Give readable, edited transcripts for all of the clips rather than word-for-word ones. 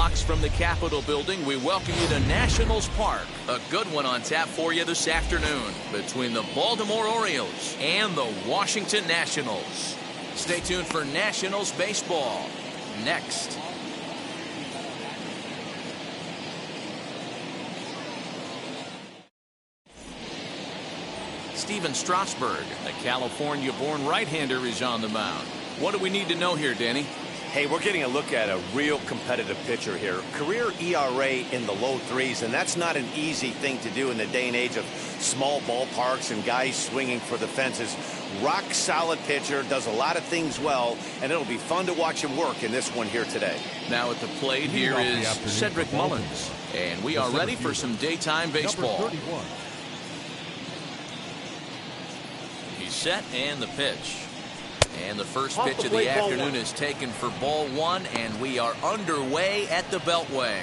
blocks from the Capitol building, we welcome you to Nationals Park. A good one on tap for you this afternoon between the Baltimore Orioles and the Washington Nationals. Stay tuned for Nationals baseball next. Steven Strasburg, a California-born right-hander, is on the mound. What do we need to know here, Danny? Hey, we're getting a look at a real competitive pitcher here. Career ERA in the low threes, and that's not an easy thing to do in the day and age of small ballparks and guys swinging for the fences. Rock solid pitcher, does a lot of things well, and it'll be fun to watch him work in this one here today. Now at the plate here is Cedric Mullins, and we are ready for some daytime baseball. He's set, and the pitch. And the first pitch of the afternoon is taken for ball one, and we are underway at the Beltway.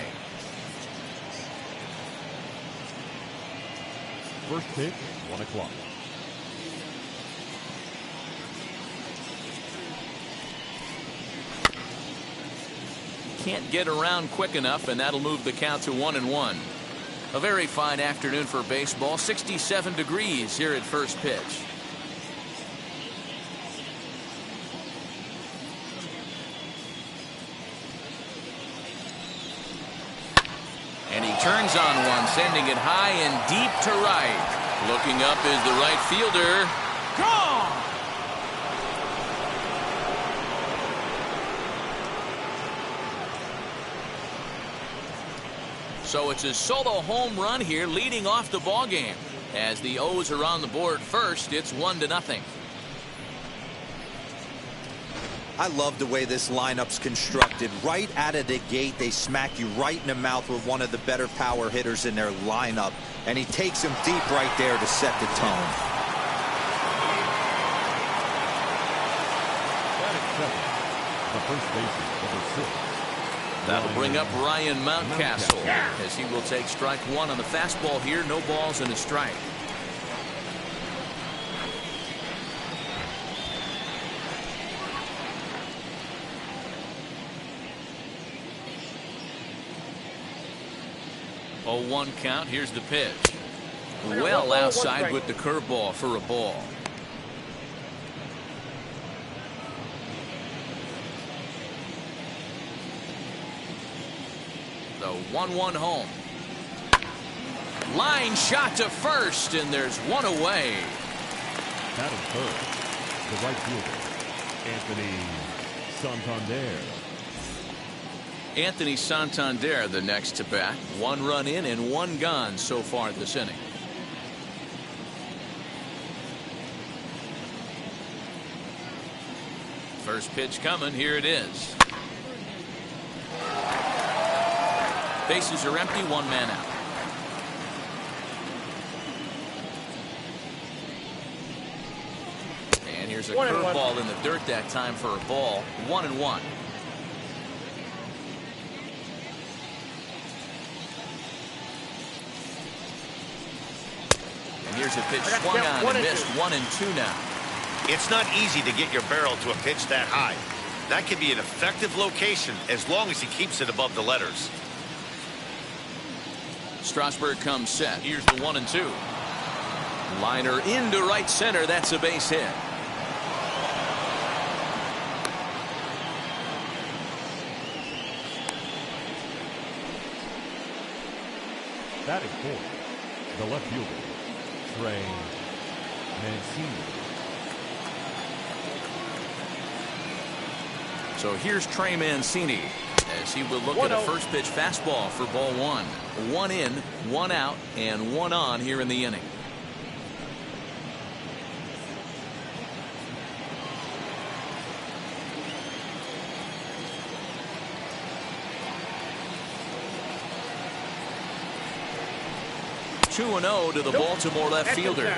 First pitch, 1 o'clock. Can't get around quick enough, and that'll move the count to 1-1. A very fine afternoon for baseball. 67 degrees here at first pitch. And he turns on one, sending it high and deep to right. Looking up is the right fielder. Gone! So it's a solo home run here, leading off the ball game. As the O's are on the board first, it's 1-0. I love the way this lineup's constructed. Right out of the gate, they smack you right in the mouth with one of the better power hitters in their lineup. And he takes him deep right there to set the tone. The first baseman, number 6. That'll bring up Ryan Mountcastle as he will take strike one on the fastball here. No balls and a strike. Oh, 1 count. Here's the pitch. Well outside with the curveball for a ball. The 1-1 home. Line shot to first, and there's one away. Batting third, the right fielder, Anthony Santander. Anthony Santander, the next to bat. 1 run in and 1 gone so far this inning. First pitch coming. Here it is. Bases are empty. 1 man out. And here's a curveball in the dirt that time for a ball. 1-1. Here's a pitch swung on and missed. 1-2 now. It's not easy to get your barrel to a pitch that high. That can be an effective location as long as he keeps it above the letters. Strasburg comes set. Here's the 1-2. Liner into right center. That's a base hit. Batting fourth, the left fielder, Trey Mancini. So here's Trey Mancini as he will look at a first pitch fastball for ball 1. 1 in, 1 out, and 1 on here in the inning. (2-0) to the Baltimore left fielder.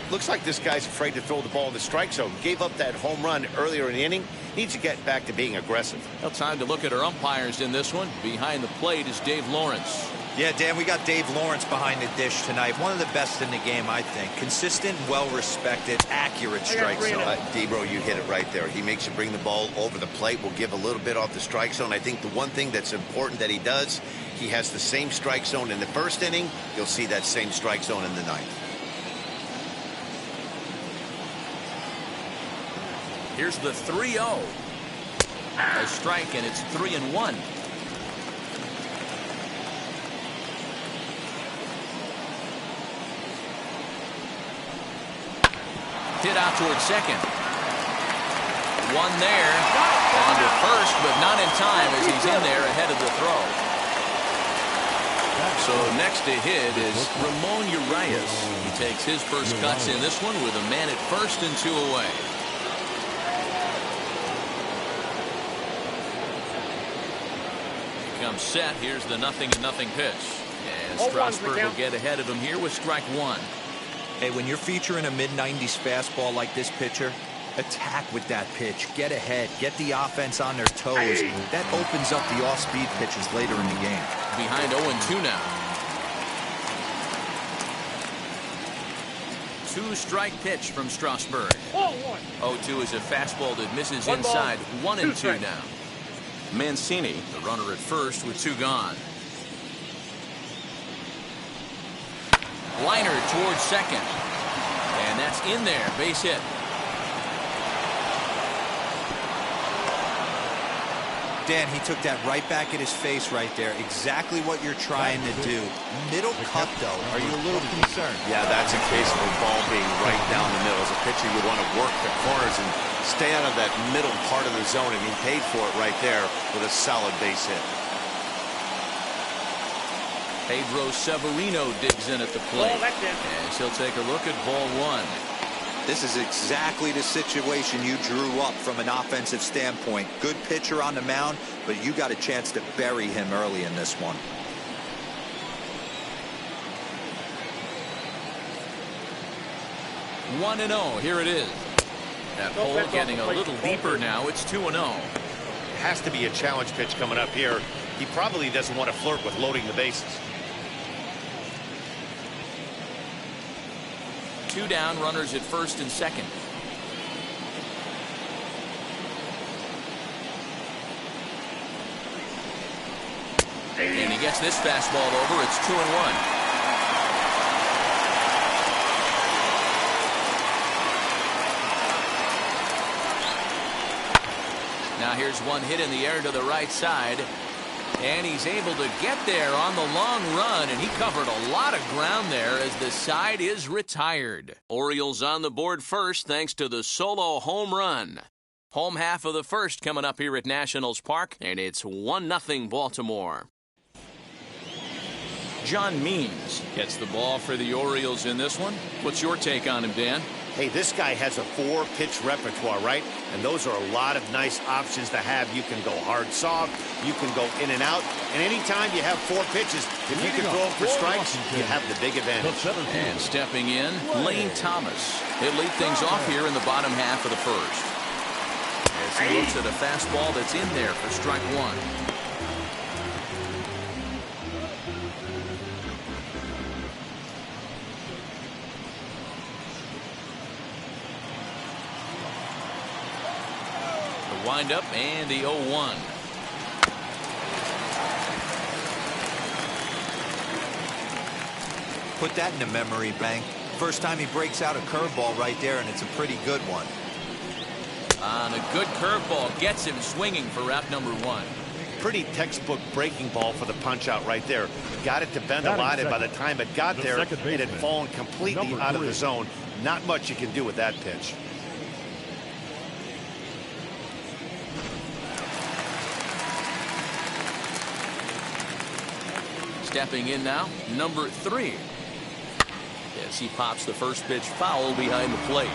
Looks like this guy's afraid to throw the ball in the strike zone. Gave up that home run earlier in the inning. Needs to get back to being aggressive. Well, time to look at our umpires in this one. Behind the plate is Dave Lawrence. Yeah, Dan, we got Dave Lawrence behind the dish tonight. One of the best in the game, I think. Consistent, well-respected, accurate strike zone. Debro, you hit it right there. He makes you bring the ball over the plate. Will give a little bit off the strike zone. I think the one thing that's important that he does, he has the same strike zone in the first inning. You'll see that same strike zone in the ninth. Here's the 3-0. A strike, and it's 3-1. Hit out towards second. One there. On to first, but not in time as he's in there ahead of the throw. So next to hit is Ramon Urias. He takes his first cuts in this one with a man at first and 2 away. He comes set. Here's the 0-0 pitch. And Strasburg will get ahead of him here with strike one. Hey, when you're featuring a mid-90s fastball like this pitcher, attack with that pitch. Get ahead. Get the offense on their toes. That opens up the off-speed pitches later in the game. Behind 0-2 now. 2-strike pitch from Strasburg. 0-2 is a fastball that misses inside. 1-2 now. Mancini, the runner at first with 2 gone. Liner towards second. And that's in there. Base hit. Dan, he took that right back at his face right there. Exactly what you're trying to do. Middle cut, though. Are you a little concerned? Yeah, that's a case of a ball being right down the middle. As a pitcher, you want to work the corners and stay out of that middle part of the zone, and he paid for it right there with a solid base hit. Pedro Severino digs in at the plate. As he'll take a look at ball one. This is exactly the situation you drew up from an offensive standpoint. Good pitcher on the mound, but you got a chance to bury him early in this one. One and 0. Here it is. That hole getting a little deeper now. It's 2-0. Has to be a challenge pitch coming up here. He probably doesn't want to flirt with loading the bases. 2 down, runners at first and second. And he gets this fastball over. It's 2-1. Now here's one hit in the air to the right side. And he's able to get there on the long run, and he covered a lot of ground there as the side is retired. Orioles on the board first thanks to the solo home run. Home half of the first coming up here at Nationals Park, and it's 1-0 Baltimore. John Means gets the ball for the Orioles in this one. What's your take on him, Dan? Hey, this guy has a 4-pitch repertoire, right? And those are a lot of nice options to have. You can go hard soft, you can go in and out, and anytime you have 4 pitches, if you can throw them for strikes, you have the big advantage. And stepping in, Lane Thomas. He'll lead things off here in the bottom half of the first. As he looks at a fastball that's in there for strike one. Wind up and the 0-1. Put that in the memory bank. First time he breaks out a curveball right there, and it's a pretty good one. On a good curveball, gets him swinging for out number 1. Pretty textbook breaking ball for the punch out right there. Got it to bend a lot, and by the time it got there, it had fallen completely out of the zone. Not much you can do with that pitch. Stepping in now, number 3. As he pops the first pitch foul behind the plate.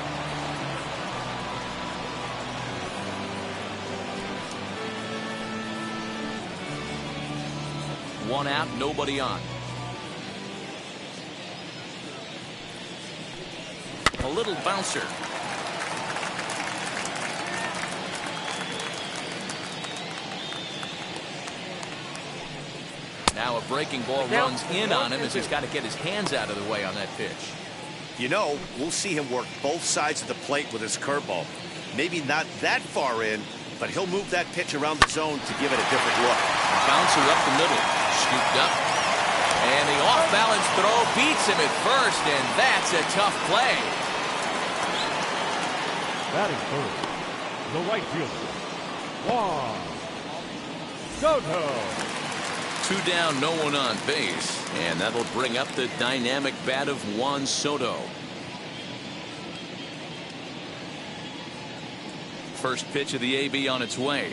One out, nobody on. A little bouncer. Now a breaking ball runs in on him as he's got to get his hands out of the way on that pitch. You know, we'll see him work both sides of the plate with his curveball. Maybe not that far in, but he'll move that pitch around the zone to give it a different look. Bouncer up the middle, scooped up. And the off-balance throw beats him at first, and that's a tough play. Batting third, the right fielder, Juan Soto. 2 down, no one on base, and that'll bring up the dynamic bat of Juan Soto. First pitch of the AB on its way.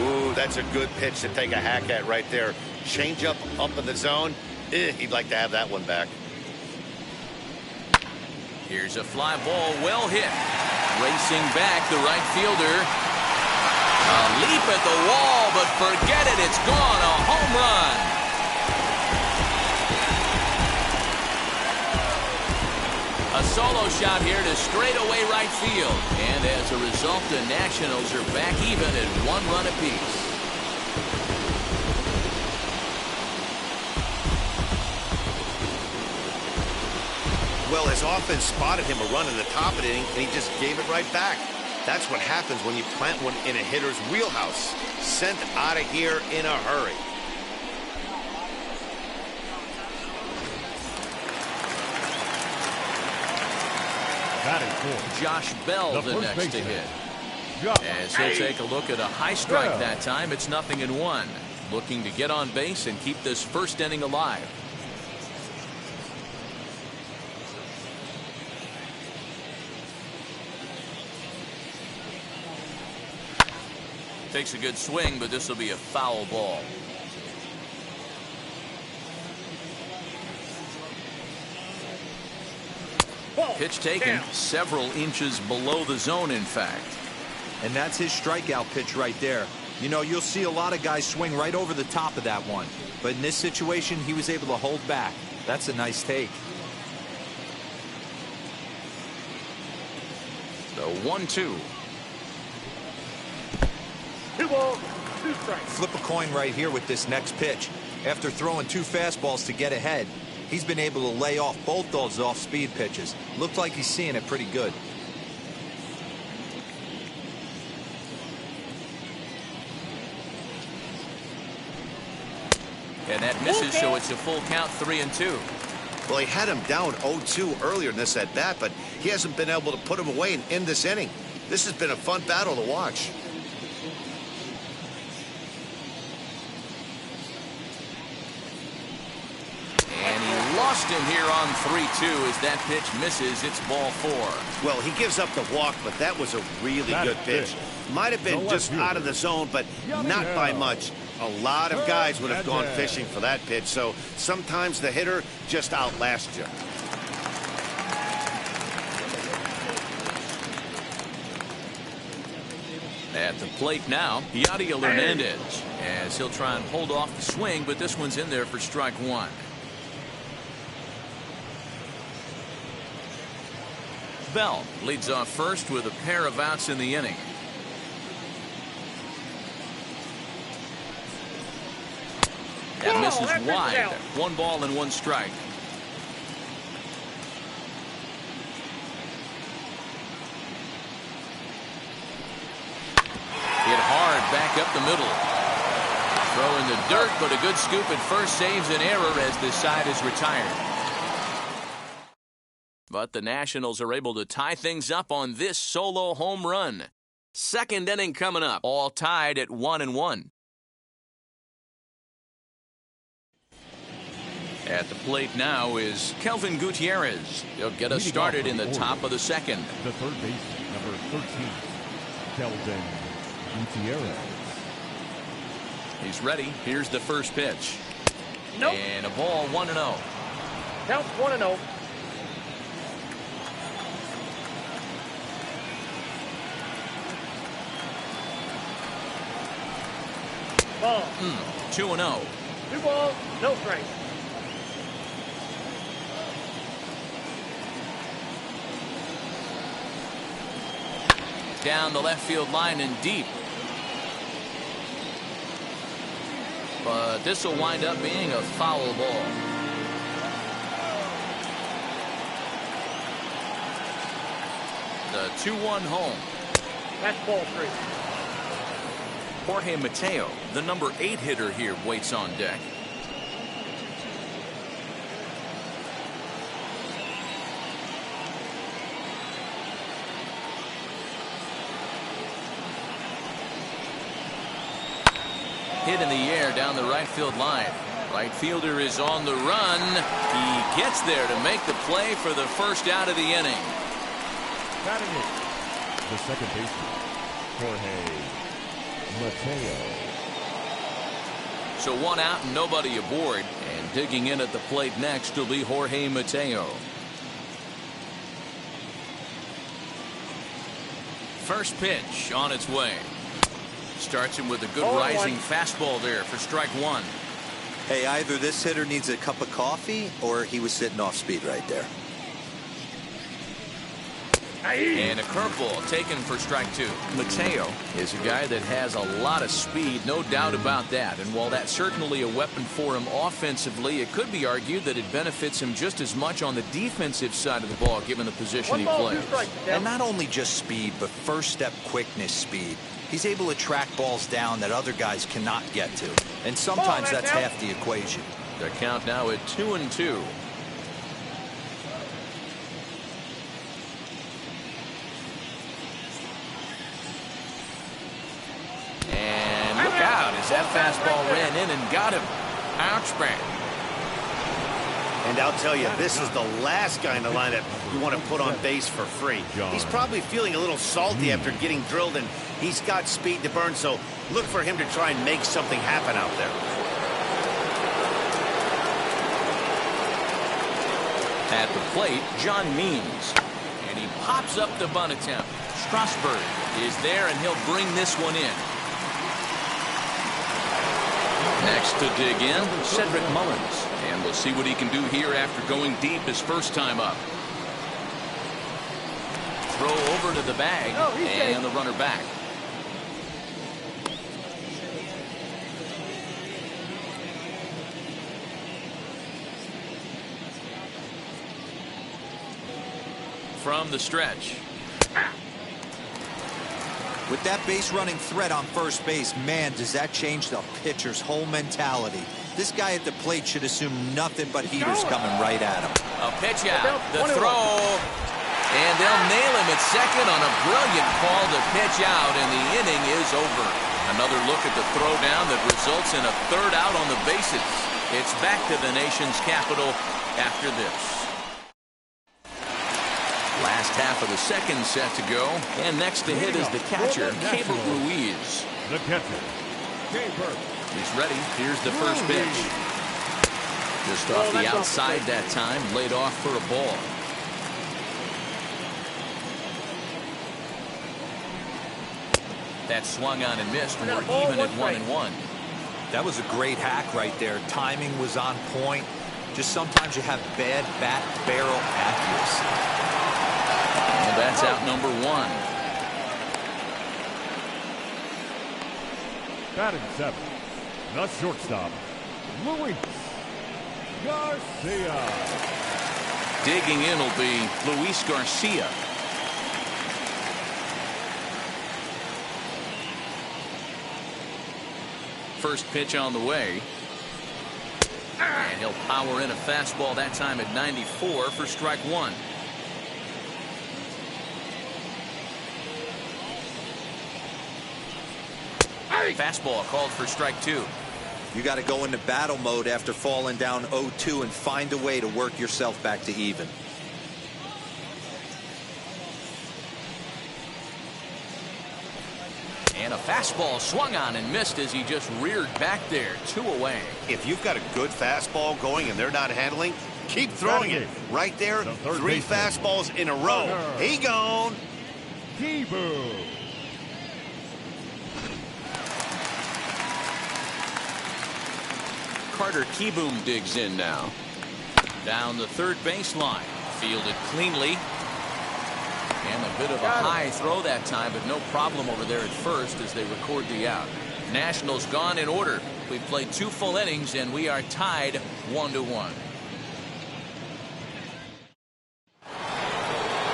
Ooh, that's a good pitch to take a hack at right there. Change up in the zone. He'd like to have that one back. Here's a fly ball, well hit. Racing back, the right fielder. A leap at the wall, but forget it, it's gone, a home run. A solo shot here to straightaway right field. And as a result, the Nationals are back even at 1 run apiece. Well, his offense spotted him a run in the top of the inning, and he just gave it right back. That's what happens when you plant one in a hitter's wheelhouse. Sent out of here in a hurry. Batting fourth, Josh Bell, the next to hit. As he'll take a look at a high strike that time, it's 0-1. Looking to get on base and keep this first inning alive. Takes a good swing, but this will be a foul ball. Pitch taken several inches below the zone, in fact. And that's his strikeout pitch right there. You know, you'll see a lot of guys swing right over the top of that one. But in this situation, he was able to hold back. That's a nice take. The 1-2. 2 balls, 2 strikes. Flip a coin right here with this next pitch. After throwing 2 fastballs to get ahead, he's been able to lay off both those off-speed pitches. Looked like he's seeing it pretty good. And that misses, so it's a full count, 3-2. Well, he had him down 0-2 earlier in this at-bat, but he hasn't been able to put him away and end this inning. This has been a fun battle to watch. Lost him here on 3-2 as that pitch misses. It's ball 4. Well, he gives up the walk, but that was a really good pitch. Might have been just out of the zone, but not by much. A lot of guys would have gone fishing for that pitch, so sometimes the hitter just outlasts you. At the plate now, Yadiel Hernandez, as he'll try and hold off the swing, but this one's in there for strike 1. Bell leads off first with a pair of outs in the inning. That misses wide. 1 ball and 1 strike. Hit hard back up the middle. Throw in the dirt, but a good scoop at first saves an error as this side is retired. But the Nationals are able to tie things up on this solo home run. Second inning coming up, all tied at 1-1. At the plate now is Kelvin Gutierrez. He'll get us started in the top of the second. The third baseman, number 13, Kelvin Gutierrez. He's ready. Here's the first pitch. Nope. And a ball, 1-0. Count 1-0. Ball. 2-0. 2 balls, no strikes. Down the left field line and deep. but this will wind up being a foul ball. The 2-1 home. That's ball 3. Jorge Mateo, the number 8 hitter here, waits on deck. Hit in the air down the right field line. Right fielder is on the run. He gets there to make the play for the first out of the inning. Batting it, the second baseman, Jorge Mateo. So 1 out and nobody aboard. And digging in at the plate next will be Jorge Mateo. First pitch on its way. Starts him with a good rising fastball there for strike 1. Hey, either this hitter needs a cup of coffee or he was sitting off speed right there. And a curveball taken for strike 2. Mateo is a guy that has a lot of speed, no doubt about that. And while that's certainly a weapon for him offensively, it could be argued that it benefits him just as much on the defensive side of the ball, given the position he plays. And not only just speed, but first step quickness speed. He's able to track balls down that other guys cannot get to. And sometimes that's half the equation. The count now at 2-2. And look out as that fastball ran in and got him. Ouch, man. And I'll tell you, this is the last guy in the lineup you want to put on base for free. He's probably feeling a little salty after getting drilled, and he's got speed to burn, so look for him to try and make something happen out there. At the plate, John Means. And he pops up the bunt attempt. Strasburg is there, and he'll bring this one in. Next to dig in, Cedric Mullins. And we'll see what he can do here after going deep his first time up. Throw over to the bag, and the runner back. From the stretch. With that base running threat on first base, man, does that change the pitcher's whole mentality. This guy at the plate should assume nothing but heaters coming right at him. A pitch out, the throw, and they'll nail him at second on a brilliant call to pitch out, and the inning is over. Another look at the throw down that results in a third out on the bases. It's back to the nation's capital after this. Last half of the second set to go, and next to hit is the catcher, Keibert Ruiz. The catcher, Keibert. He's ready. Here's the first pitch. Just off the outside that time, laid off for a ball. That swung on and missed. We're even at 1-1. That was a great hack right there. Timing was on point. Just sometimes you have bad bat barrel accuracy. And that's out number 1. Batting 7, the shortstop, Luis Garcia. Digging in will be Luis Garcia. First pitch on the way. And he'll power in a fastball that time at 94 for strike 1. Fastball called for strike 2. You got to go into battle mode after falling down 0-2 and find a way to work yourself back to even. And a fastball swung on and missed as he just reared back there. 2 away. If you've got a good fastball going and they're not handling, keep throwing it. Right there, 3 fastballs in a row. He gone. Keibert. Carter Kieboom digs in now. Down the third baseline. Fielded cleanly. And a bit of a high throw that time, but no problem over there at first as they record the out. Nationals gone in order. We've played 2 full innings, and we are tied 1-1.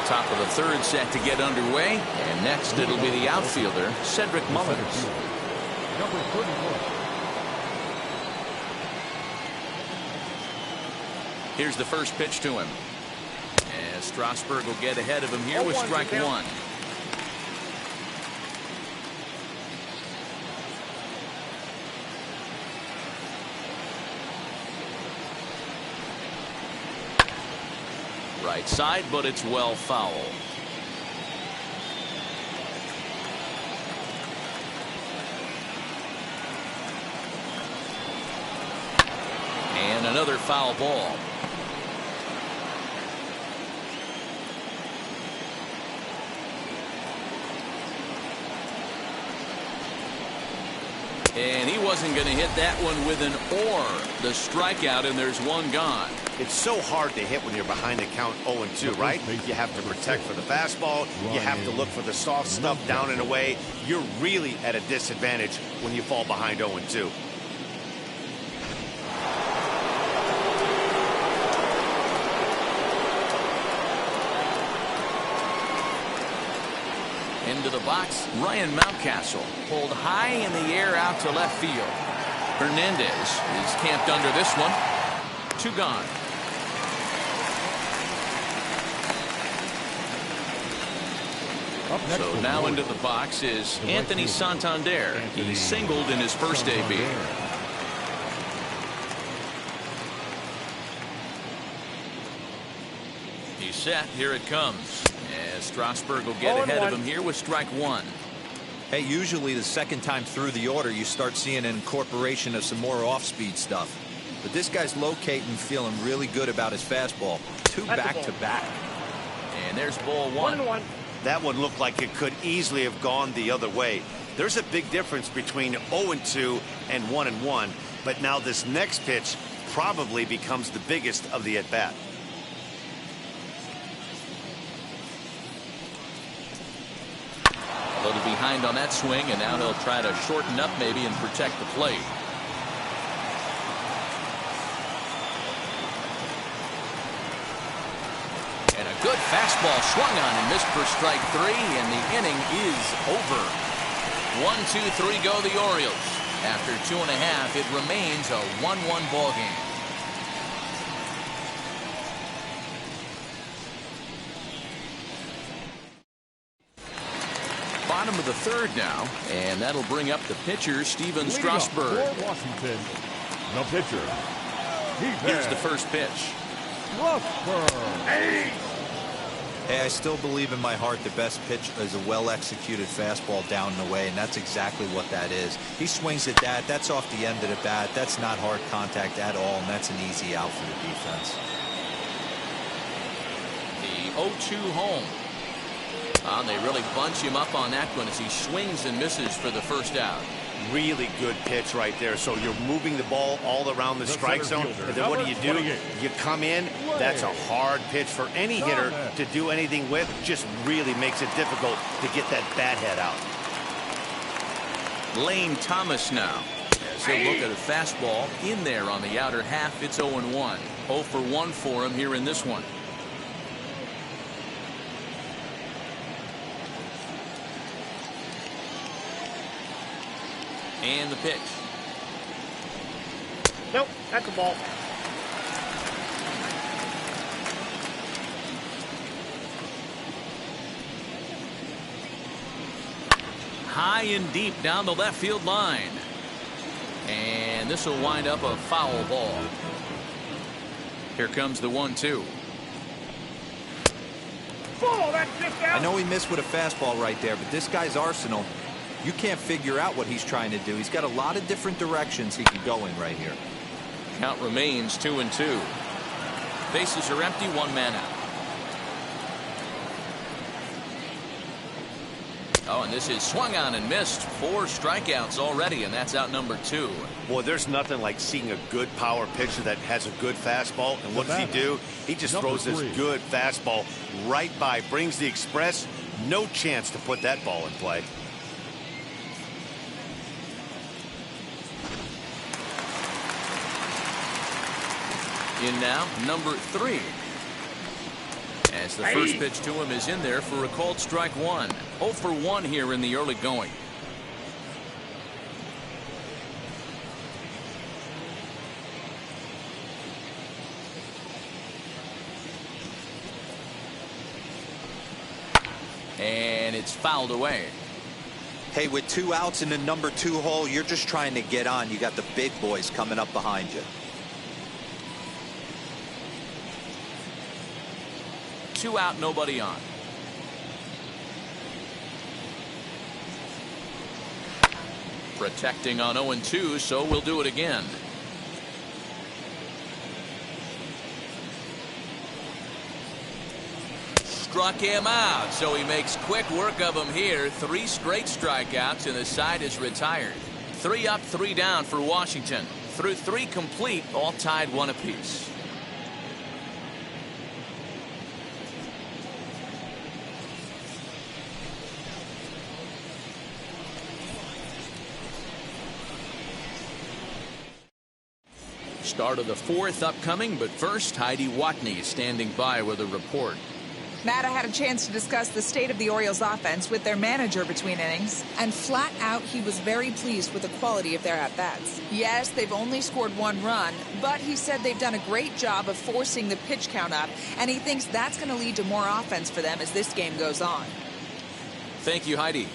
Top of the 3rd set to get underway, and next it'll be the outfielder, Cedric Mullins. Number 31. Here's the first pitch to him. And Strasburg will get ahead of him here with strike 1. Right side, but it's well foul. And another foul ball. And he wasn't going to hit that one with an or. The strikeout, and there's one gone. It's so hard to hit when you're behind the count 0-2, right? You have to protect for the fastball. You have to look for the soft stuff down and away. You're really at a disadvantage when you fall behind 0-2. Into the box, Ryan Mountcastle pulled high in the air out to left field. Hernandez is camped under this one. 2 gone. So now into the box is Anthony Santander. He singled in his first AB. He's set. Here it comes. As Strasburg will get ahead of him here with strike 1. Hey, usually the second time through the order you start seeing an incorporation of some more off-speed stuff. But this guy's locating, feeling really good about his fastball. 2 back-to-back. And there's ball 1. That one looked like it could easily have gone the other way. There's a big difference between 0-2 and 1-1. But now this next pitch probably becomes the biggest of the at-bat. A little behind on that swing, and now he'll try to shorten up maybe and protect the plate. And a good fastball swung on and missed for strike 3, and the inning is over. 1-2-3 go the Orioles. After 2.5, it remains a 1-1 ball game. Bottom of the 3rd now, and that'll bring up the pitcher, Steven Strasburg. For Washington, the pitcher. Here's the first pitch. Strasburg. Hey, I still believe in my heart the best pitch is a well-executed fastball down and away, and that's exactly what that is. He swings at that. That's off the end of the bat. That's not hard contact at all, and that's an easy out for the defense. The 0-2 home. And they really bunch him up on that one as he swings and misses for the first out. Really good pitch right there. So you're moving the ball all around the strike zone. And then what do? You come in. That's a hard pitch for any hitter to do anything with. Just really makes it difficult to get that bat head out. Lane Thomas now. As he'll look at a fastball in there on the outer half. It's 0-1. 0 for 1 for him here in this one. And the pitch. Nope, that's a ball. High and deep down the left field line. And this will wind up a foul ball. Here comes the 1-2. Oh, that's just out. I know he missed with a fastball right there, but this guy's arsenal, you can't figure out what he's trying to do. He's got a lot of different directions he can go in right here. Count remains 2-2. Bases are empty, 1 man out. Oh, and this is swung on and missed. 4 strikeouts already, and that's out number 2. Boy, there's nothing like seeing a good power pitcher that has a good fastball. And what does he do? He just throws this good fastball right by, brings the express. No chance to put that ball in play. In now, number 3. As the first pitch to him is in there for a called strike 1. 0 for 1 here in the early going. And it's fouled away. Hey, with 2 outs in the number 2 hole, you're just trying to get on. You got the big boys coming up behind you. 2 out, nobody on. Protecting on 0-2, so we'll do it again. Struck him out, so he makes quick work of him here. 3 straight strikeouts, and the side is retired. 3 up, 3 down for Washington. Through 3 complete, all tied 1 apiece. Start of the 4th upcoming, but first, Heidi Watney standing by with a report. Matt, I had a chance to discuss the state of the Orioles offense with their manager between innings, and flat out he was very pleased with the quality of their at-bats. Yes, they've only scored 1 run, but he said they've done a great job of forcing the pitch count up, and he thinks that's going to lead to more offense for them as this game goes on. Thank you, Heidi.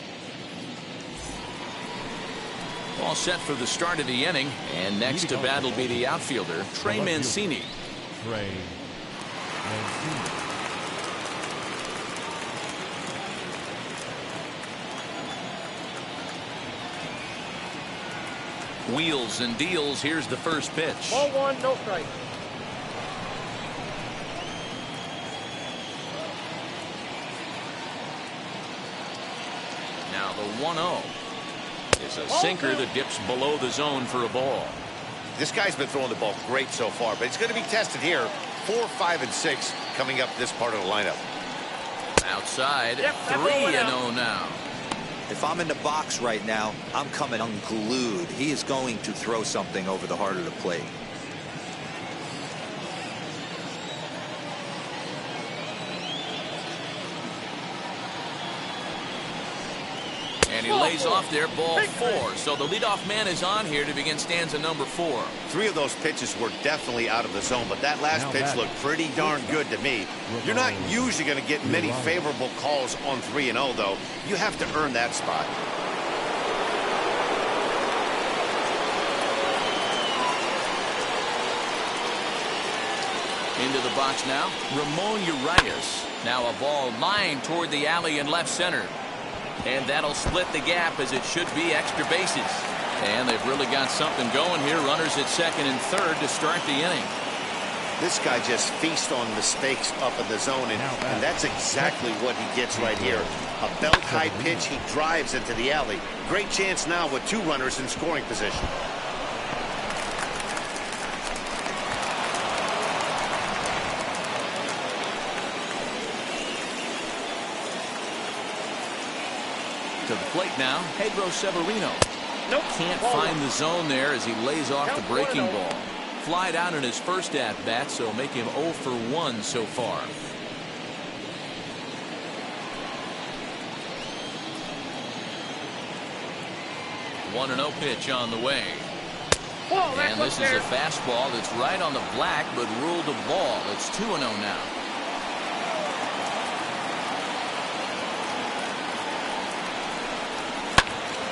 All set for the start of the inning, and next to bat will be the outfielder, Trey Mancini. Trey Mancini. Wheels and deals. Here's the first pitch. Ball 1, no strike. Now the 1-0 is a sinker that dips below the zone for a ball. This guy's been throwing the ball great so far, but it's going to be tested here. 4, 5, and 6 coming up this part of the lineup. Outside, Yep, 3-0 now. If I'm in the box right now, I'm coming unglued. He is going to throw something over the heart of the plate. And he lays off there, ball 4. So the leadoff man is on here to begin stanza number 4. 3 of those pitches were definitely out of the zone, but that last pitch looked pretty darn good to me. You're not usually going to get many favorable calls on 3-0, though. You have to earn that spot. Into the box now, Ramon Urias. Now a ball lined toward the alley in left center. And that'll split the gap as it should be extra bases. And they've really got something going here. Runners at 2nd and 3rd to start the inning. This guy just feasts on mistakes up in the zone, and that's exactly what he gets right here. A belt-high pitch, he drives into the alley. Great chance now with 2 runners in scoring position. To the plate now, Pedro Severino. Nope. Can't find the zone there as he lays off the breaking ball. Flied out in his first at-bat, so make him 0 for 1 so far. One 1-0 pitch on the way. And this is a fastball that's right on the black, but ruled a ball. It's 2-0 now.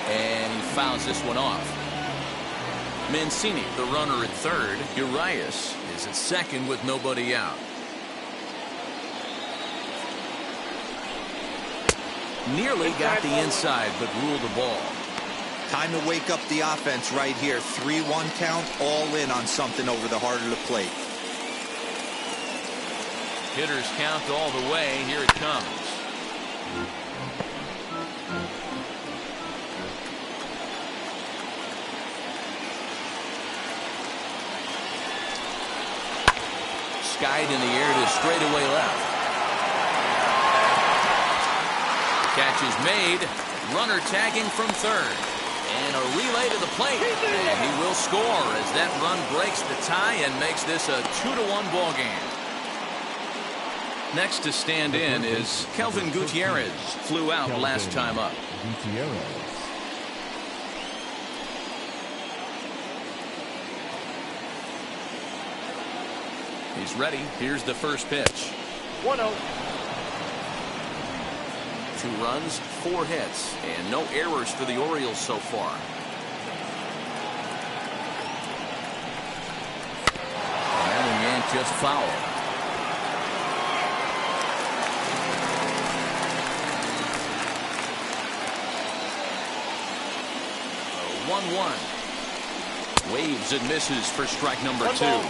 And he fouls this one off. Mancini, the runner at 3rd. Urias is at 2nd with nobody out. Nearly got the inside, but ruled the ball. Time to wake up the offense right here. 3-1 count, all in on something over the heart of the plate. Hitters count all the way. Here it comes. Skied in the air to straightaway left. Catch is made. Runner tagging from 3rd. And a relay to the plate. And he will score as that run breaks the tie and makes this a 2-1 ball game. Next to stand in is Kelvin Gutierrez. Flew out last time up. Gutierrez. He's ready. Here's the first pitch. 1-0. 2 runs, 4 hits, and no errors for the Orioles so far. And the yank just foul. 1-1. Waves and misses for strike number 2.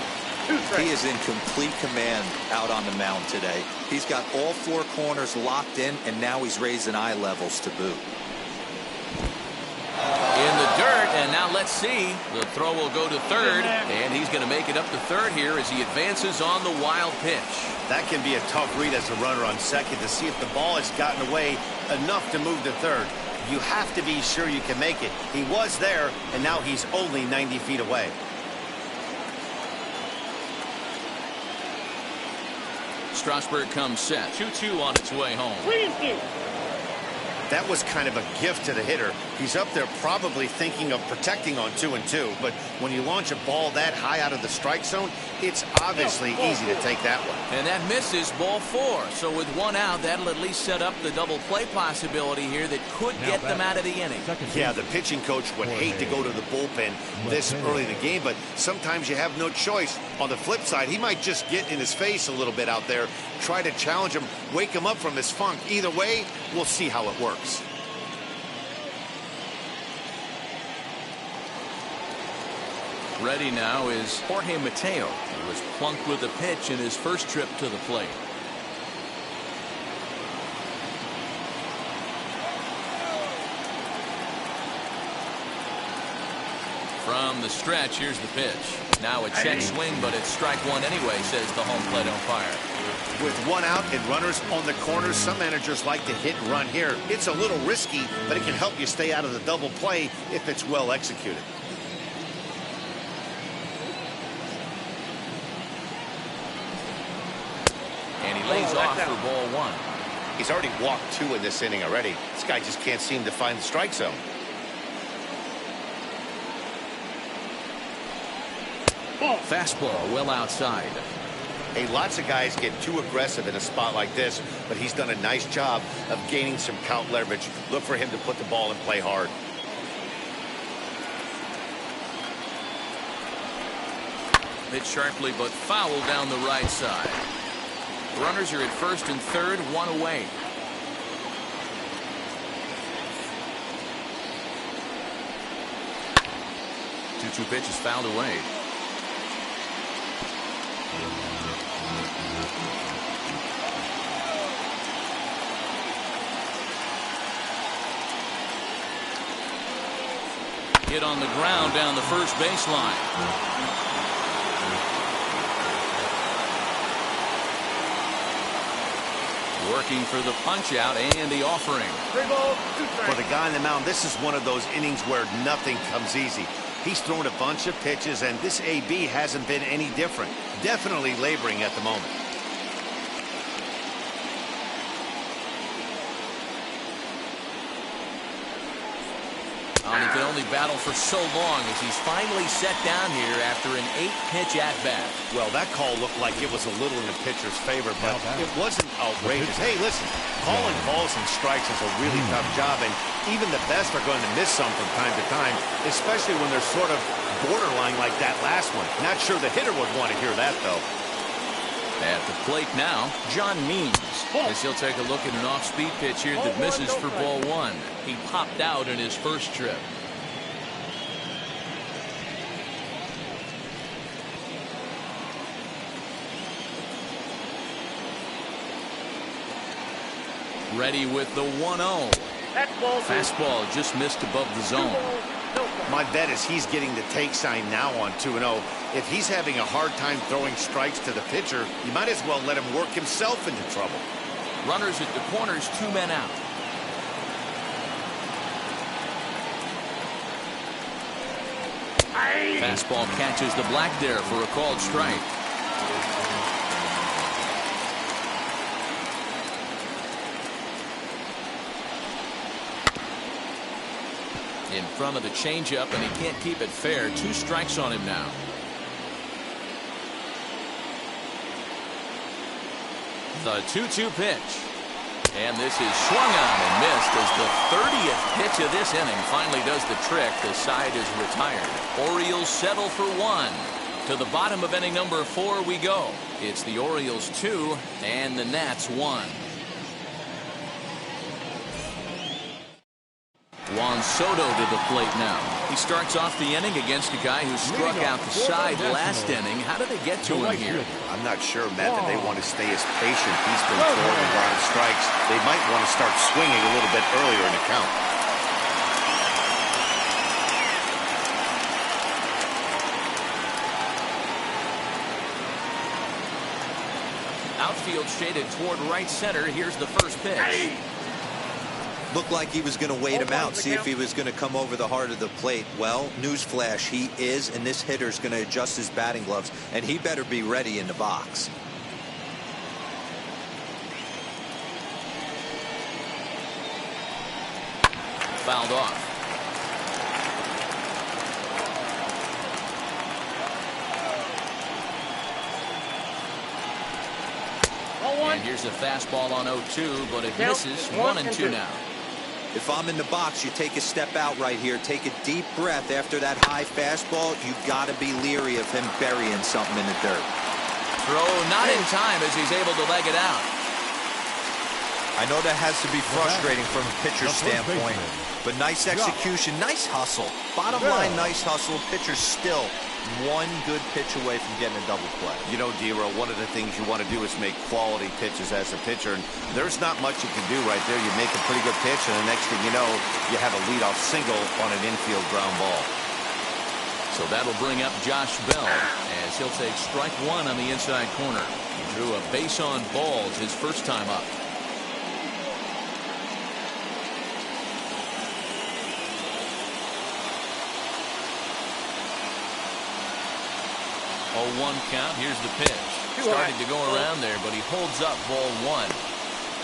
He is in complete command out on the mound today. He's got all 4 corners locked in, and now he's raising eye levels to boot. In the dirt, and now let's see. The throw will go to third, and he's going to make it up to third here as he advances on the wild pitch. That can be a tough read as a runner on second to see if the ball has gotten away enough to move to third. You have to be sure you can make it. He was there, and now he's only 90 feet away. Strasburg comes set. 2-2 on its way home. That was kind of a gift to the hitter. He's up there probably thinking of protecting on 2-2, but when you launch a ball that high out of the strike zone, it's obviously easy to take that one. And that misses ball 4. So with 1 out, that'll at least set up the double play possibility here that could get them out of the inning. Yeah, the pitching coach would hate to go to the bullpen this early in the game, but sometimes you have no choice. On the flip side, he might just get in his face a little bit out there, try to challenge him, wake him up from his funk. Either way, we'll see how it works. Ready now is Jorge Mateo, who was plunked with a pitch in his first trip to the plate. From the stretch, here's the pitch. Now a check swing, but it's strike 1 anyway, says the home plate umpire. With 1 out and runners on the corners, some managers like to hit and run here. It's a little risky, but it can help you stay out of the double play if it's well executed. And he lays off for ball 1. He's already walked 2 in this inning already. This guy just can't seem to find the strike zone. Fastball well outside. Hey, lots of guys get too aggressive in a spot like this, but he's done a nice job of gaining some count leverage. Look for him to put the ball in play hard. Hit sharply, but foul down the right side. Runners are at first and third, 1 away. Two pitches fouled away. Hit on the ground down the first baseline. Working for the punch out and the offering. For the guy on the mound, this is one of those innings where nothing comes easy. He's thrown a bunch of pitches, and this AB hasn't been any different. Definitely laboring at the moment. He can only battle for so long as he's finally set down here after an 8-pitch at-bat. Well, that call looked like it was a little in the pitcher's favor, but it wasn't outrageous. Hey, listen, calling balls and strikes is a really tough job, and even the best are going to miss some from time to time, especially when they're sort of borderline like that last one. Not sure the hitter would want to hear that, though. At the plate now, John Means, as he'll take a look at an off-speed pitch here that misses for ball 1. He popped out in his first trip. Ready with the 1-0. Fastball just missed above the zone. My bet is he's getting the take sign now on 2-0. If he's having a hard time throwing strikes to the pitcher, you might as well let him work himself into trouble. Runners at the corners, 2 men out. Fastball catches the black there for a called strike. In front of the changeup, and he can't keep it fair. 2 strikes on him now. The 2-2 pitch. And this is swung on and missed as the 30th pitch of this inning finally does the trick. The side is retired. Orioles settle for 1. To the bottom of inning number 4 we go. It's the Orioles 2 and the Nats 1. Juan Soto to the plate now. He starts off the inning against a guy who struck out the side last inning. How did they get to him here? I'm not sure, Matt, that they want to stay as patient. He's been throwing a lot of strikes. They might want to start swinging a little bit earlier in the count. Outfield shaded toward right center. Here's the first pitch. Looked like he was going to wait him out, see if he was going to come over the heart of the plate. Well, newsflash, he is, and this hitter's going to adjust his batting gloves, and he better be ready in the box. Fouled off. And here's a fastball on 0-2, but it misses. 1-2 now. If I'm in the box, you take a step out right here. Take a deep breath after that high fastball. You got to be leery of him burying something in the dirt. Throw not in time as he's able to leg it out. I know that has to be frustrating from a pitcher's standpoint, but nice execution, nice hustle. Bottom line, nice hustle. Pitcher's still one good pitch away from getting a double play. You know, D-Row, one of the things you want to do is make quality pitches as a pitcher, and there's not much you can do right there. You make a pretty good pitch, and the next thing you know, you have a leadoff single on an infield ground ball. So that'll bring up Josh Bell as he'll take strike 1 on the inside corner. He drew a base on balls his first time up. 0-1 count. Here's the pitch. Started to go around there, but he holds up ball 1.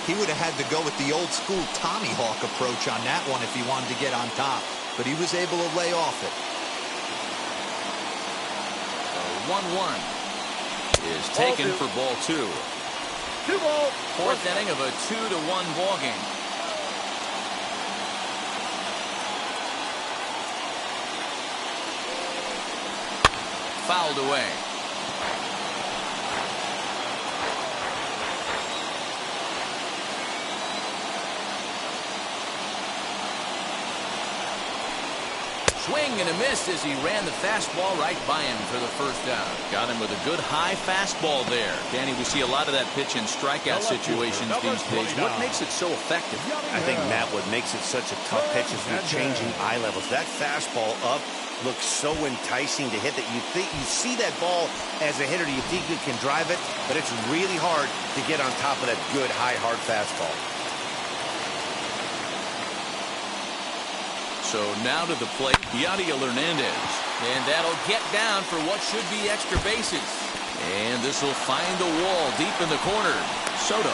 He would have had to go with the old school Tommy Hawk approach on that one if he wanted to get on top, but he was able to lay off it. So 1-1 is taken for ball 2. 2 ball. Fourth inning of a 2-1 ball game. Fouled away. Swing and a miss as he ran the fastball right by him for the first out. Got him with a good high fastball there. Danny, we see a lot of that pitch in strikeout situations these days. What makes it so effective? I think, Matt, what makes it such a tough pitch is the changing eye levels. That fastball up looks so enticing to hit that you see that ball as a hitter, you think you can drive it, but it's really hard to get on top of that good high hard fastball. So now to the plate, Yadier Hernandez, and that'll get down for what should be extra bases. And this will find a wall deep in the corner. Soto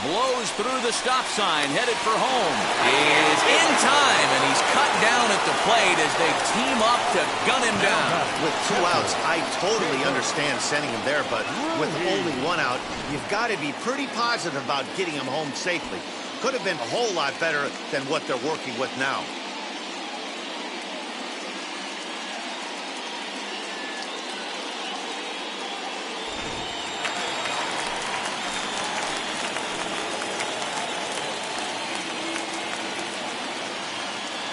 blows through the stop sign, headed for home. He is in time, and he's cut down at the plate as they team up to gun him down. With 2 outs, I totally understand sending him there, but with only 1 out, you've got to be pretty positive about getting him home safely. Could have been a whole lot better than what they're working with now.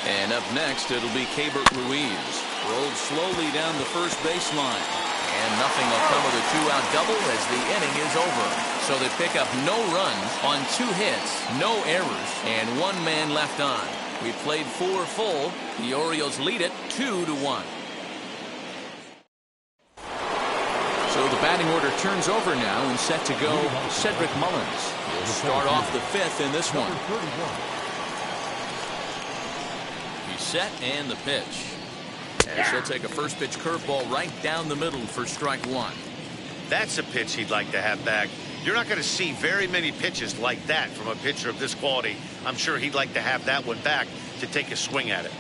And up next, it'll be Keibert Ruiz. Rolled slowly down the first baseline. And nothing will come of the 2-out double as the inning is over. So they pick up no runs on 2 hits, no errors, and 1 man left on. We played 4 full. The Orioles lead it 2-1. So the batting order turns over now and set to go Cedric Mullins. He'll start off the 5th in this one. Set and the pitch. As he'll take a first pitch curveball right down the middle for strike one. That's a pitch he'd like to have back. You're not going to see very many pitches like that from a pitcher of this quality. I'm sure he'd like to have that one back to take a swing at it.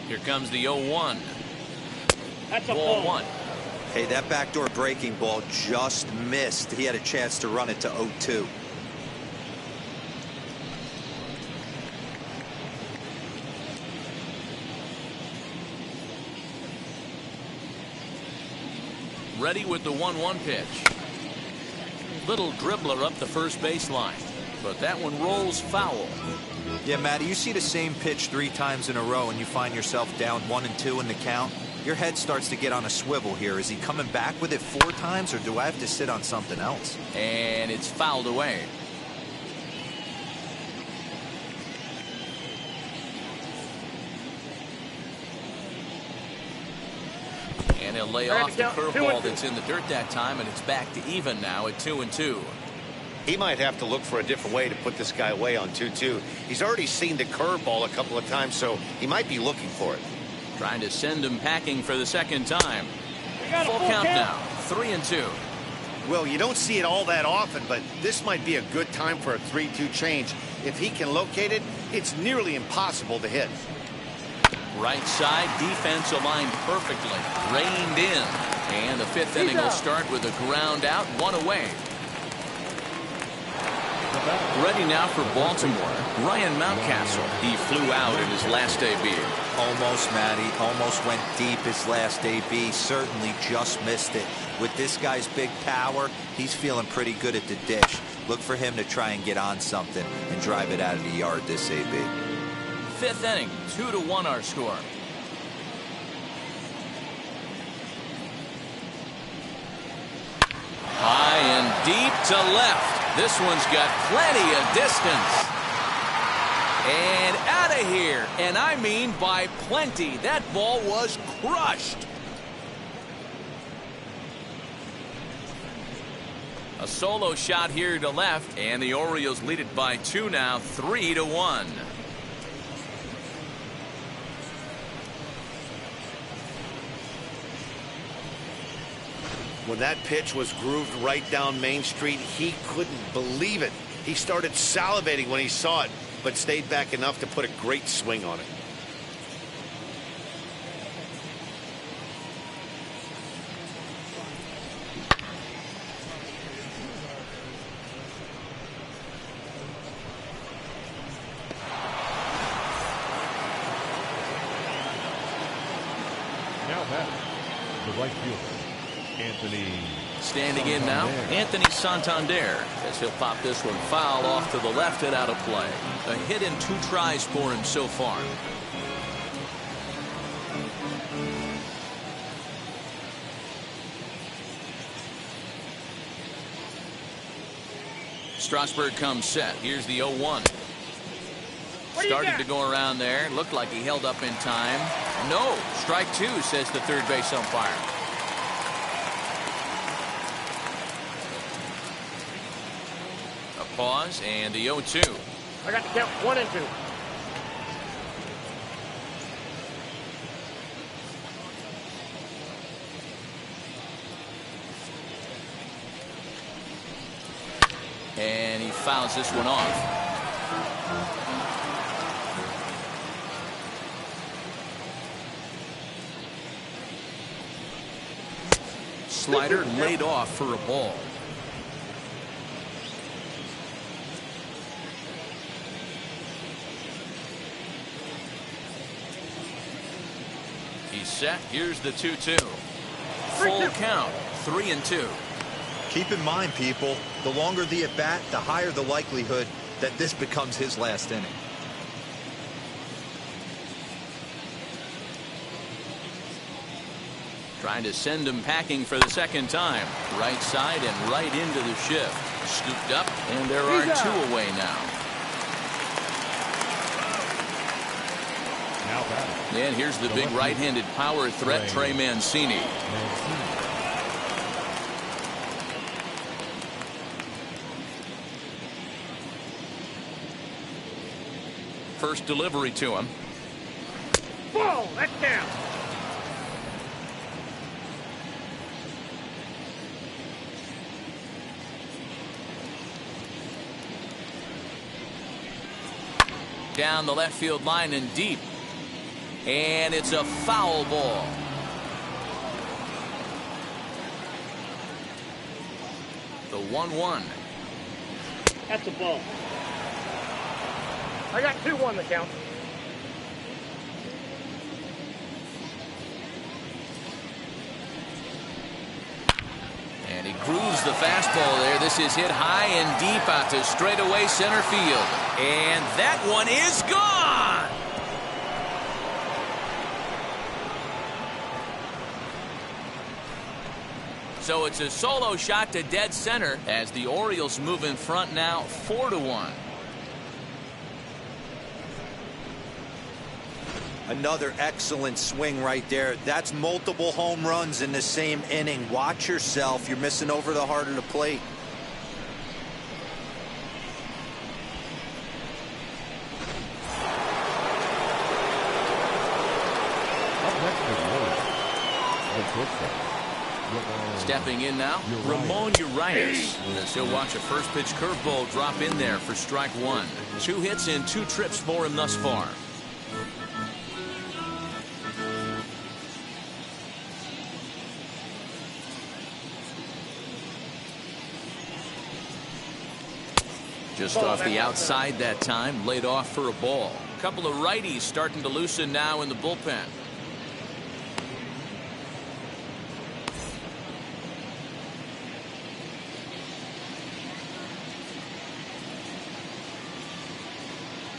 Here comes the 0-1. That's a Ball one. Hey, that backdoor breaking ball just missed. He had a chance to run it to 0-2. Ready with the 1-1 pitch. Little dribbler up the first baseline, but that one rolls foul. Yeah, Matty, you see the same pitch 3 times in a row and you find yourself down 1-2 in the count. Your head starts to get on a swivel here. Is he coming back with it 4 times, or do I have to sit on something else? And it's fouled away. And he'll lay off the curveball that's in the dirt that time, and it's back to even now at 2-2. He might have to look for a different way to put this guy away on 2-2. He's already seen the curveball a couple of times, so he might be looking for it. Trying to send him packing for the second time. Full count now, 3-2. Well, you don't see it all that often, but this might be a good time for a 3-2 change. If he can locate it, it's nearly impossible to hit. Right side defense aligned perfectly, reined in, and the 5th inning will start with a ground out, 1 away. Ready now for Baltimore, Ryan Mountcastle. He flew out in his last AB. Almost, Matty. Almost went deep his last AB. Certainly just missed it. With this guy's big power, he's feeling pretty good at the dish. Look for him to try and get on something and drive it out of the yard this AB. 5th inning, 2-1 our score. High and deep to left. This one's got plenty of distance. And out of here. And I mean by plenty. That ball was crushed. A solo shot here to left, and the Orioles lead it by 2 now, 3-1. When that pitch was grooved right down Main Street, he couldn't believe it. He started salivating when he saw it, but stayed back enough to put a great swing on it. Now batting, the right fielder, Anthony. Standing in now, Anthony Santander, as he'll pop this one foul off to the left and out of play. A hit in 2 tries for him so far. Strasburg comes set. Here's the 0-1. Started to go around there. Looked like he held up in time. No, strike 2, says the third base umpire. A pause and the 0-2. I got to count 1 and 2. And he fouls this one off. Slider laid off for a ball. He's set. Here's the 2-2. Full count, 3-2. Keep in mind, people, the longer the at-bat, the higher the likelihood that this becomes his last inning. Trying to send him packing for the second time. Right side and right into the shift. Scooped up, and there are 2 away now. Now batting. And here's the big right-handed power threat, Trey Mancini. First delivery to him. Ball, that's down. Down the left field line and deep. And it's a foul ball. The 1-1. That's a ball. I got 2-1 the count. And he grooves the fastball there. This is hit high and deep out to straightaway center field. And that one is gone. So it's a solo shot to dead center as the Orioles move in front now 4-1. Another excellent swing right there. That's multiple home runs in the same inning. Watch yourself. You're missing over the heart of the plate. Up next is Willie, the shortstop. Stepping in now, Ramon Urias. As he'll watch a first pitch curveball drop in there for strike one. 2 hits and 2 trips for him thus far. Just off the outside that time, laid off for a ball. A couple of righties starting to loosen now in the bullpen.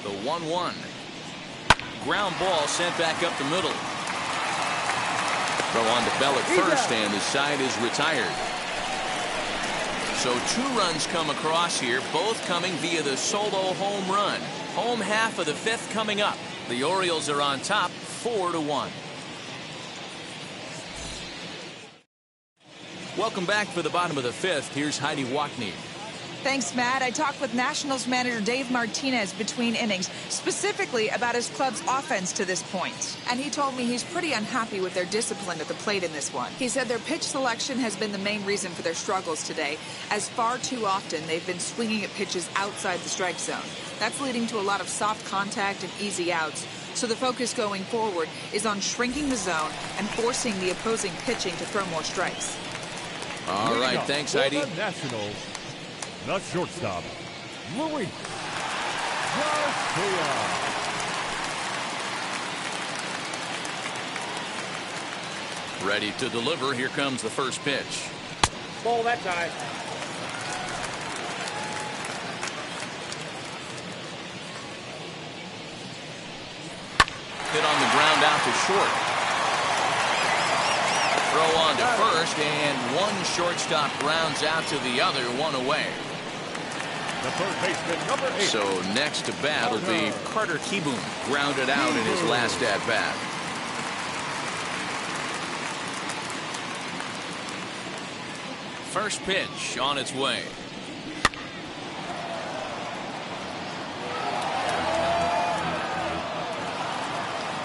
The 1-1. Ground ball sent back up the middle. Throw on to Bell at first, and the side is retired. So 2 runs come across here, both coming via the solo home run. Home half of the 5th coming up. The Orioles are on top 4-1. Welcome back for the bottom of the 5th. Here's Heidi Wackney. Thanks, Matt. I talked with Nationals manager Dave Martinez between innings, specifically about his club's offense to this point. And he told me he's pretty unhappy with their discipline at the plate in this one. He said their pitch selection has been the main reason for their struggles today, as far too often they've been swinging at pitches outside the strike zone. That's leading to a lot of soft contact and easy outs. So the focus going forward is on shrinking the zone and forcing the opposing pitching to throw more strikes. All right, thanks, Heidi. Nationals, the shortstop, Luis Garcia. Ready to deliver. Here comes the first pitch. Ball, that's high. Hit on the ground out to short. Throw on to first, and one shortstop grounds out to the other, 1 away. The third baseman, number 8. So next to bat will be Carter Kieboom, grounded out in his last at bat. First pitch on its way.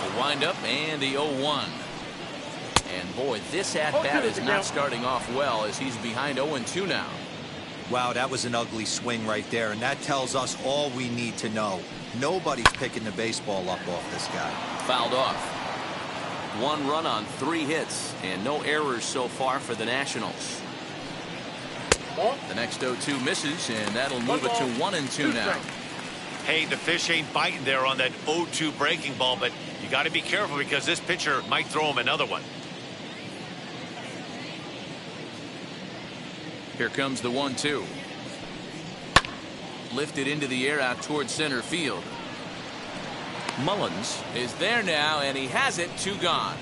The windup and the 0-1. And boy, this at-bat is not starting off well as he's behind 0-2 now. Wow, that was an ugly swing right there, and that tells us all we need to know. Nobody's picking the baseball up off this guy. Fouled off. 1 run on 3 hits, and no errors so far for the Nationals. The next 0-2 misses, and that'll move it to 1-2 now. Hey, the fish ain't biting there on that 0-2 breaking ball, but you got to be careful because this pitcher might throw him another one. Here comes the 1-2. Lifted into the air out towards center field. Mullins is there now, and he has it. 2 gone.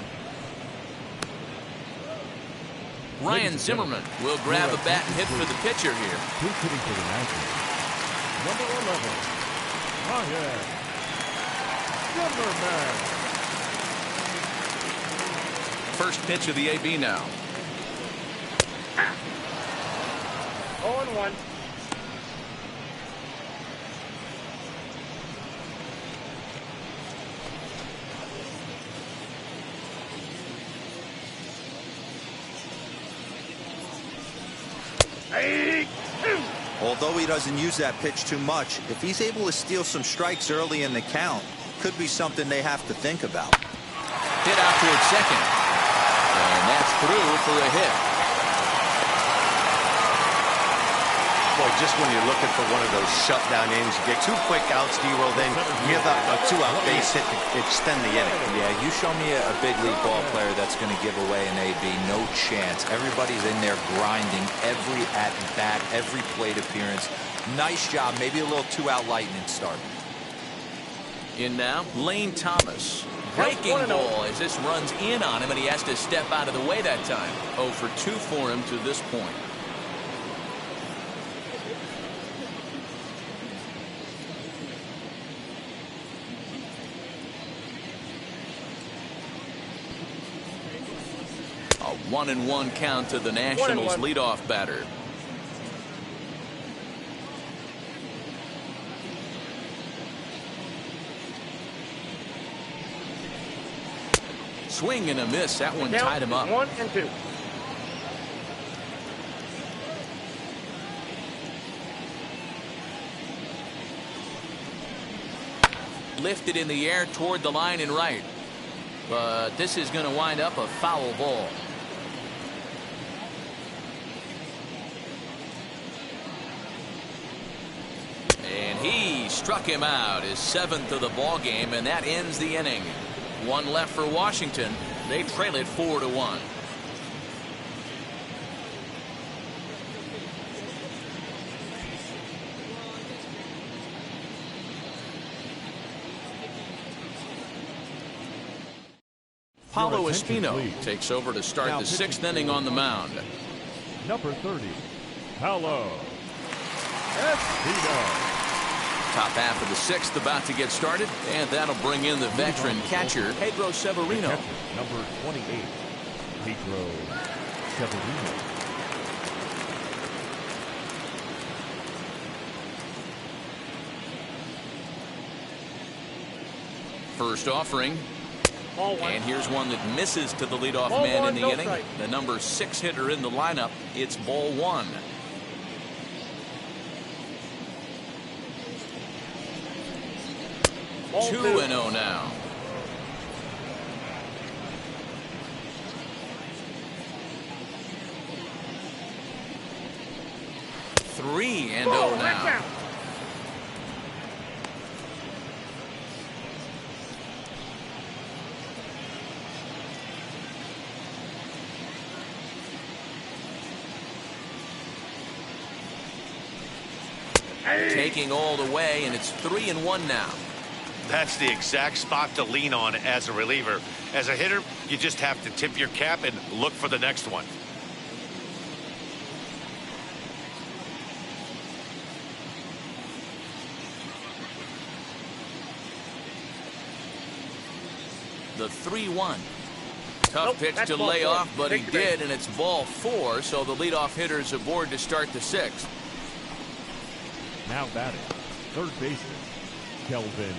Ryan Zimmerman will grab a bat and hit for the pitcher here. Who's hitting for the Nationals? Number 11, Ryan Zimmerman. First pitch of the AB now. 0-1. although he doesn't use that pitch too much, if he's able to steal some strikes early in the count, could be something they have to think about. Hit out towards second. And that's through for a hit. Boy, just when you're looking for one of those shutdown innings, you get 2 quick outs, D-roll, then give up a 2-out base hit to extend the inning. Yeah, you show me a big league ball player that's going to give away an AB, no chance. Everybody's in there grinding every at-bat, every plate appearance. Nice job, maybe a little 2-out lightning start. In now, Lane Thomas. Breaking ball as this runs in on him, and he has to step out of the way that time. 0 for 2 for him to this point. A 1-1 count to the Nationals leadoff batter. Swing and a miss. That one tied him up. 1-2. Lifted in the air toward the line and right. But this is going to wind up a foul ball. And he struck him out, his 7th of the ball game, and that ends the inning. 1 left for Washington. They trail it 4-1. Paulo Espino takes over to start the 6th inning on the mound. Number 30, Paulo Espino. Top half of the 6th about to get started, and that'll bring in the veteran catcher, Pedro Severino. Number 28, Pedro Severino. First offering. And here's one that misses to the leadoff Ball man one, in the no inning. strike. The number 6 hitter in the lineup. It's ball 1. Ball 2-0 now. Three and 0 now. Taking all the way, and it's 3-1 now. That's the exact spot to lean on as a reliever. As a hitter, you just have to tip your cap and look for the next one. The 3-1. Tough pitch to lay off, but he did, and it's ball 4, so the leadoff hitter's aboard to start the 6th. Now batting, third baseman, Kelvin.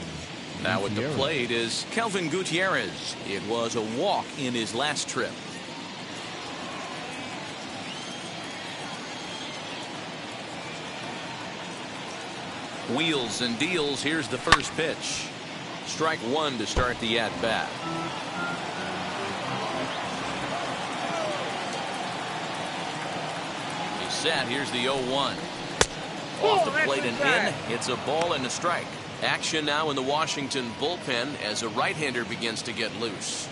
Now at the plate is Kelvin Gutierrez. It was a walk in his last trip. Wheels and deals. Here's the first pitch. Strike 1 to start the at-bat. He's set. Here's the 0-1. Off the plate and in. It's a ball and a strike. Action now in the Washington bullpen as a right-hander begins to get loose.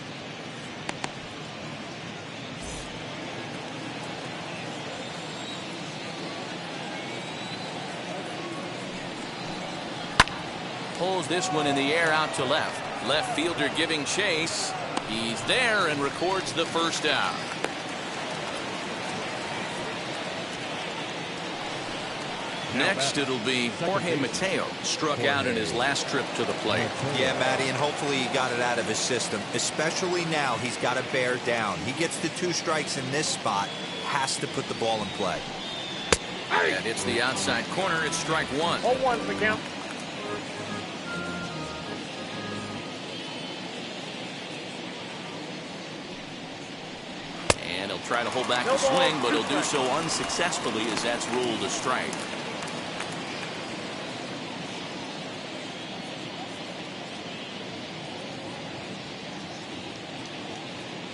Pulls this one in the air out to left. Left fielder giving chase. He's there and records the first out. Next, it'll be Jorge Mateo, struck out in his last trip to the plate. Yeah, Matty, and hopefully he got it out of his system. Especially now, he's got to bear down. He gets the 2 strikes in this spot, has to put the ball in play. And it's the outside corner. It's strike 1. 0-1 the count. And he'll try to hold back the swing, but he'll do so unsuccessfully as that's ruled a strike.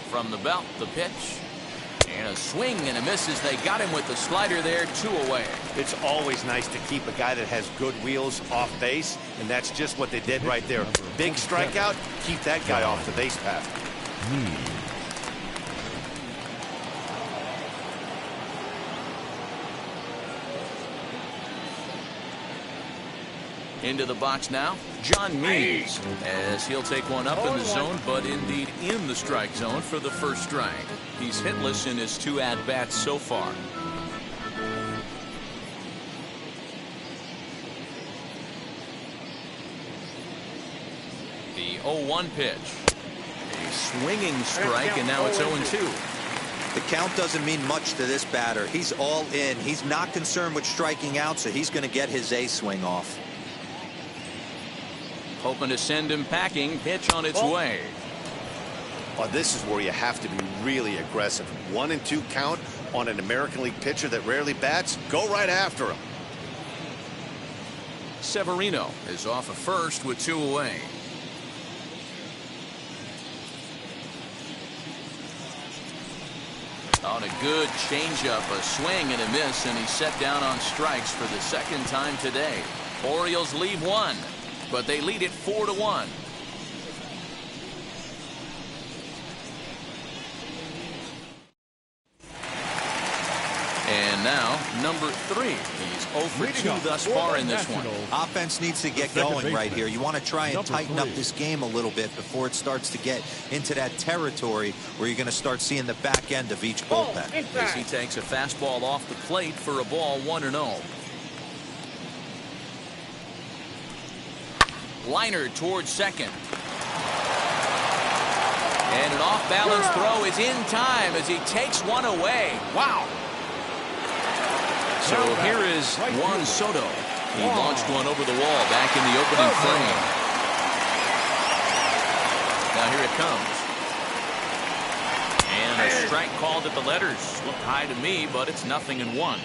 From the belt, the pitch. And a swing and a miss as they got him with the slider there, 2 away. It's always nice to keep a guy that has good wheels off base, and that's just what they did right there. Big strikeout, keep that guy off the base path. Into the box now, John Means, as he'll take one up in the zone, but indeed in the strike zone for the first strike. He's hitless in his 2 at-bats so far. The 0-1 pitch. A swinging strike, and now it's 0-2. The count doesn't mean much to this batter. He's all in. He's not concerned with striking out, so he's going to get his A swing off. Hoping to send him packing. Pitch on its way. Well, this is where you have to be really aggressive. 1-2 count on an American League pitcher that rarely bats. Go right after him. Severino is off of first with 2 away. On a good changeup, a swing and a miss, and he's set down on strikes for the 2nd time today. Orioles leave 1. But they lead it 4-1. And now, number 3. He's 0 for 2 thus far in this one. Offense needs to get going right here. You want to try and tighten up this game a little bit before it starts to get into that territory where you're going to start seeing the back end of each bullpen. As he takes a fastball off the plate for a ball, 1-0. Liner towards second. And an off-balance throw is in time as he takes one away. Wow. So here is Juan Soto. He launched one over the wall back in the opening frame. Now here it comes. And a strike called at the letters. Looked high to me, but it's 0-1.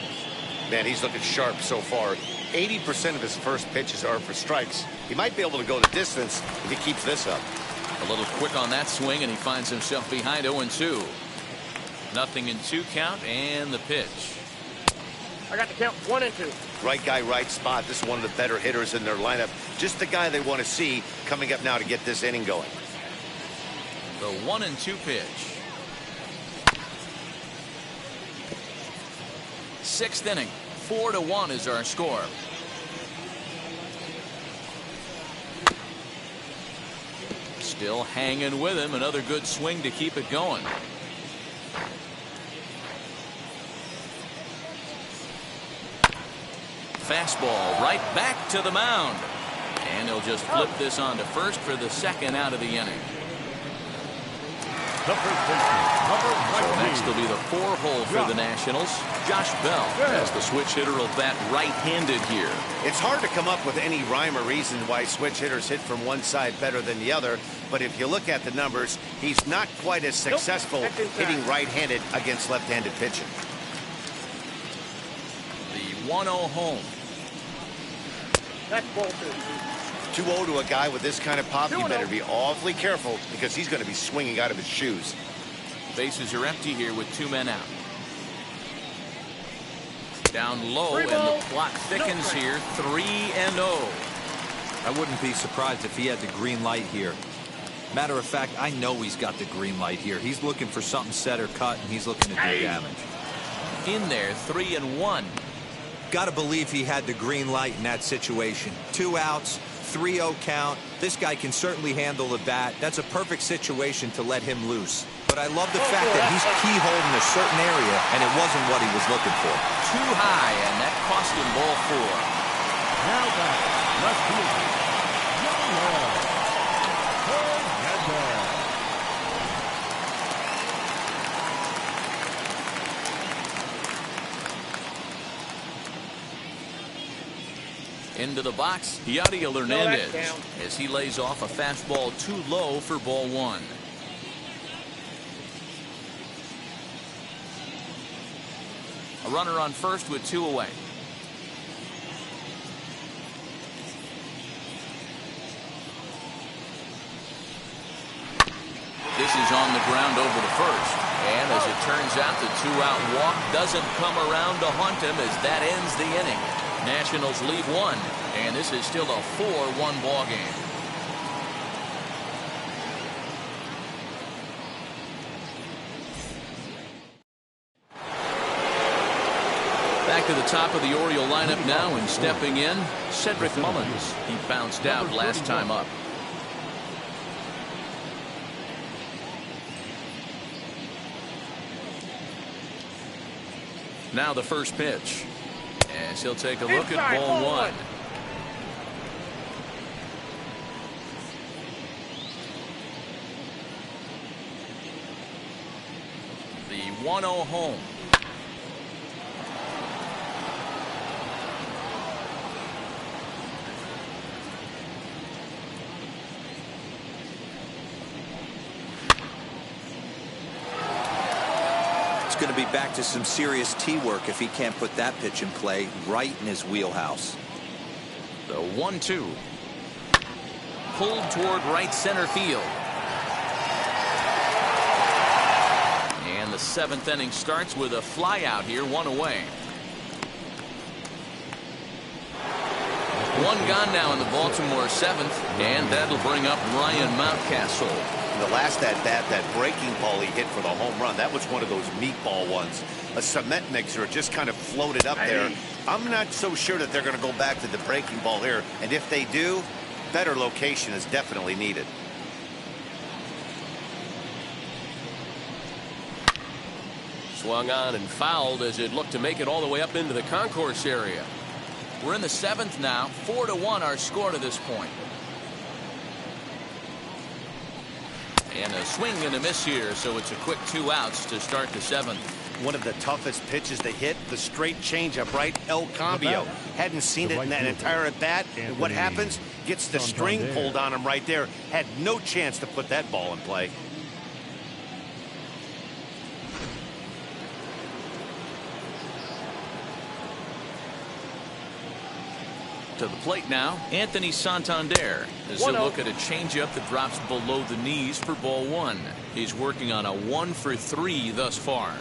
Man, he's looking sharp so far. 80% of his first pitches are for strikes. He might be able to go the distance if he keeps this up. A little quick on that swing, and he finds himself behind 0-2. 0-2 count, and the pitch. I got the count 1-2. Right guy, right spot. This is one of the better hitters in their lineup. Just the guy they want to see coming up now to get this inning going. The 1-2 pitch. 6th inning. 4-1 is our score. Still hanging with him. Another good swing to keep it going. Fastball right back to the mound. And he'll just flip this on to first for the 2nd out of the inning. The first baseman, So next will be the 4-hole for the Nationals. Josh Bell, as the switch hitter, will bat right-handed here. It's hard to come up with any rhyme or reason why switch hitters hit from one side better than the other, but if you look at the numbers, he's not quite as successful hitting right-handed against left-handed pitching. The 1-0 home. That's ball 2. 2-0 to a guy with this kind of pop, you better be awfully careful because he's going to be swinging out of his shoes. Bases are empty here with 2 men out. Down low, and ball, the plot thickens here. 3-0. I wouldn't be surprised if he had the green light here. Matter of fact, I know he's got the green light here. He's looking for something set or cut, and he's looking to do damage. In there, 3-1. Got to believe he had the green light in that situation. 2 outs, 3-0 count. This guy can certainly handle the bat. That's a perfect situation to let him loose. But I love the fact that he's keyholed in a certain area, and it wasn't what he was looking for. Too high, and that cost him ball 4. Now back, left fielder, Young Hernandez. Into the box, Yadiel Hernandez, as he lays off a fastball too low for ball 1. A runner on first with 2 away. This is on the ground over the first. And as it turns out, the two-out walk doesn't come around to haunt him as that ends the inning. Nationals lead one, and this is still a 4-1 ball game. Back to the top of the Oriole lineup now, and stepping in, Cedric Mullins. He bounced out last time up. Now the first pitch, as he'll take a look at ball one. The 1-0 home. It's going to be back to some serious tee work if he can't put that pitch in play right in his wheelhouse. The 1-2. Pulled toward right center field. And the seventh inning starts with a fly out here, one away. One gone now in the Baltimore seventh, and that'll bring up Ryan Mountcastle. The last at bat, that breaking ball he hit for the home run, that was one of those meatball ones. A cement mixer just kind of floated up there. I'm not so sure that they're going to go back to the breaking ball here. And if they do, better location is definitely needed. Swung on and fouled as it looked to make it all the way up into the concourse area. We're in the seventh now. 4-1 our score to this point. And a swing and a miss here, so it's a quick 2 outs to start the seventh. One of the toughest pitches to hit, the straight changeup, right? El Cambio. Hadn't seen it in that entire at bat. And what happens? Gets the string pulled on him right there. Had no chance to put that ball in play. To the plate now, Anthony Santander, as he'll look at a changeup that drops below the knees for ball one. He's working on a 1-for-3 thus far.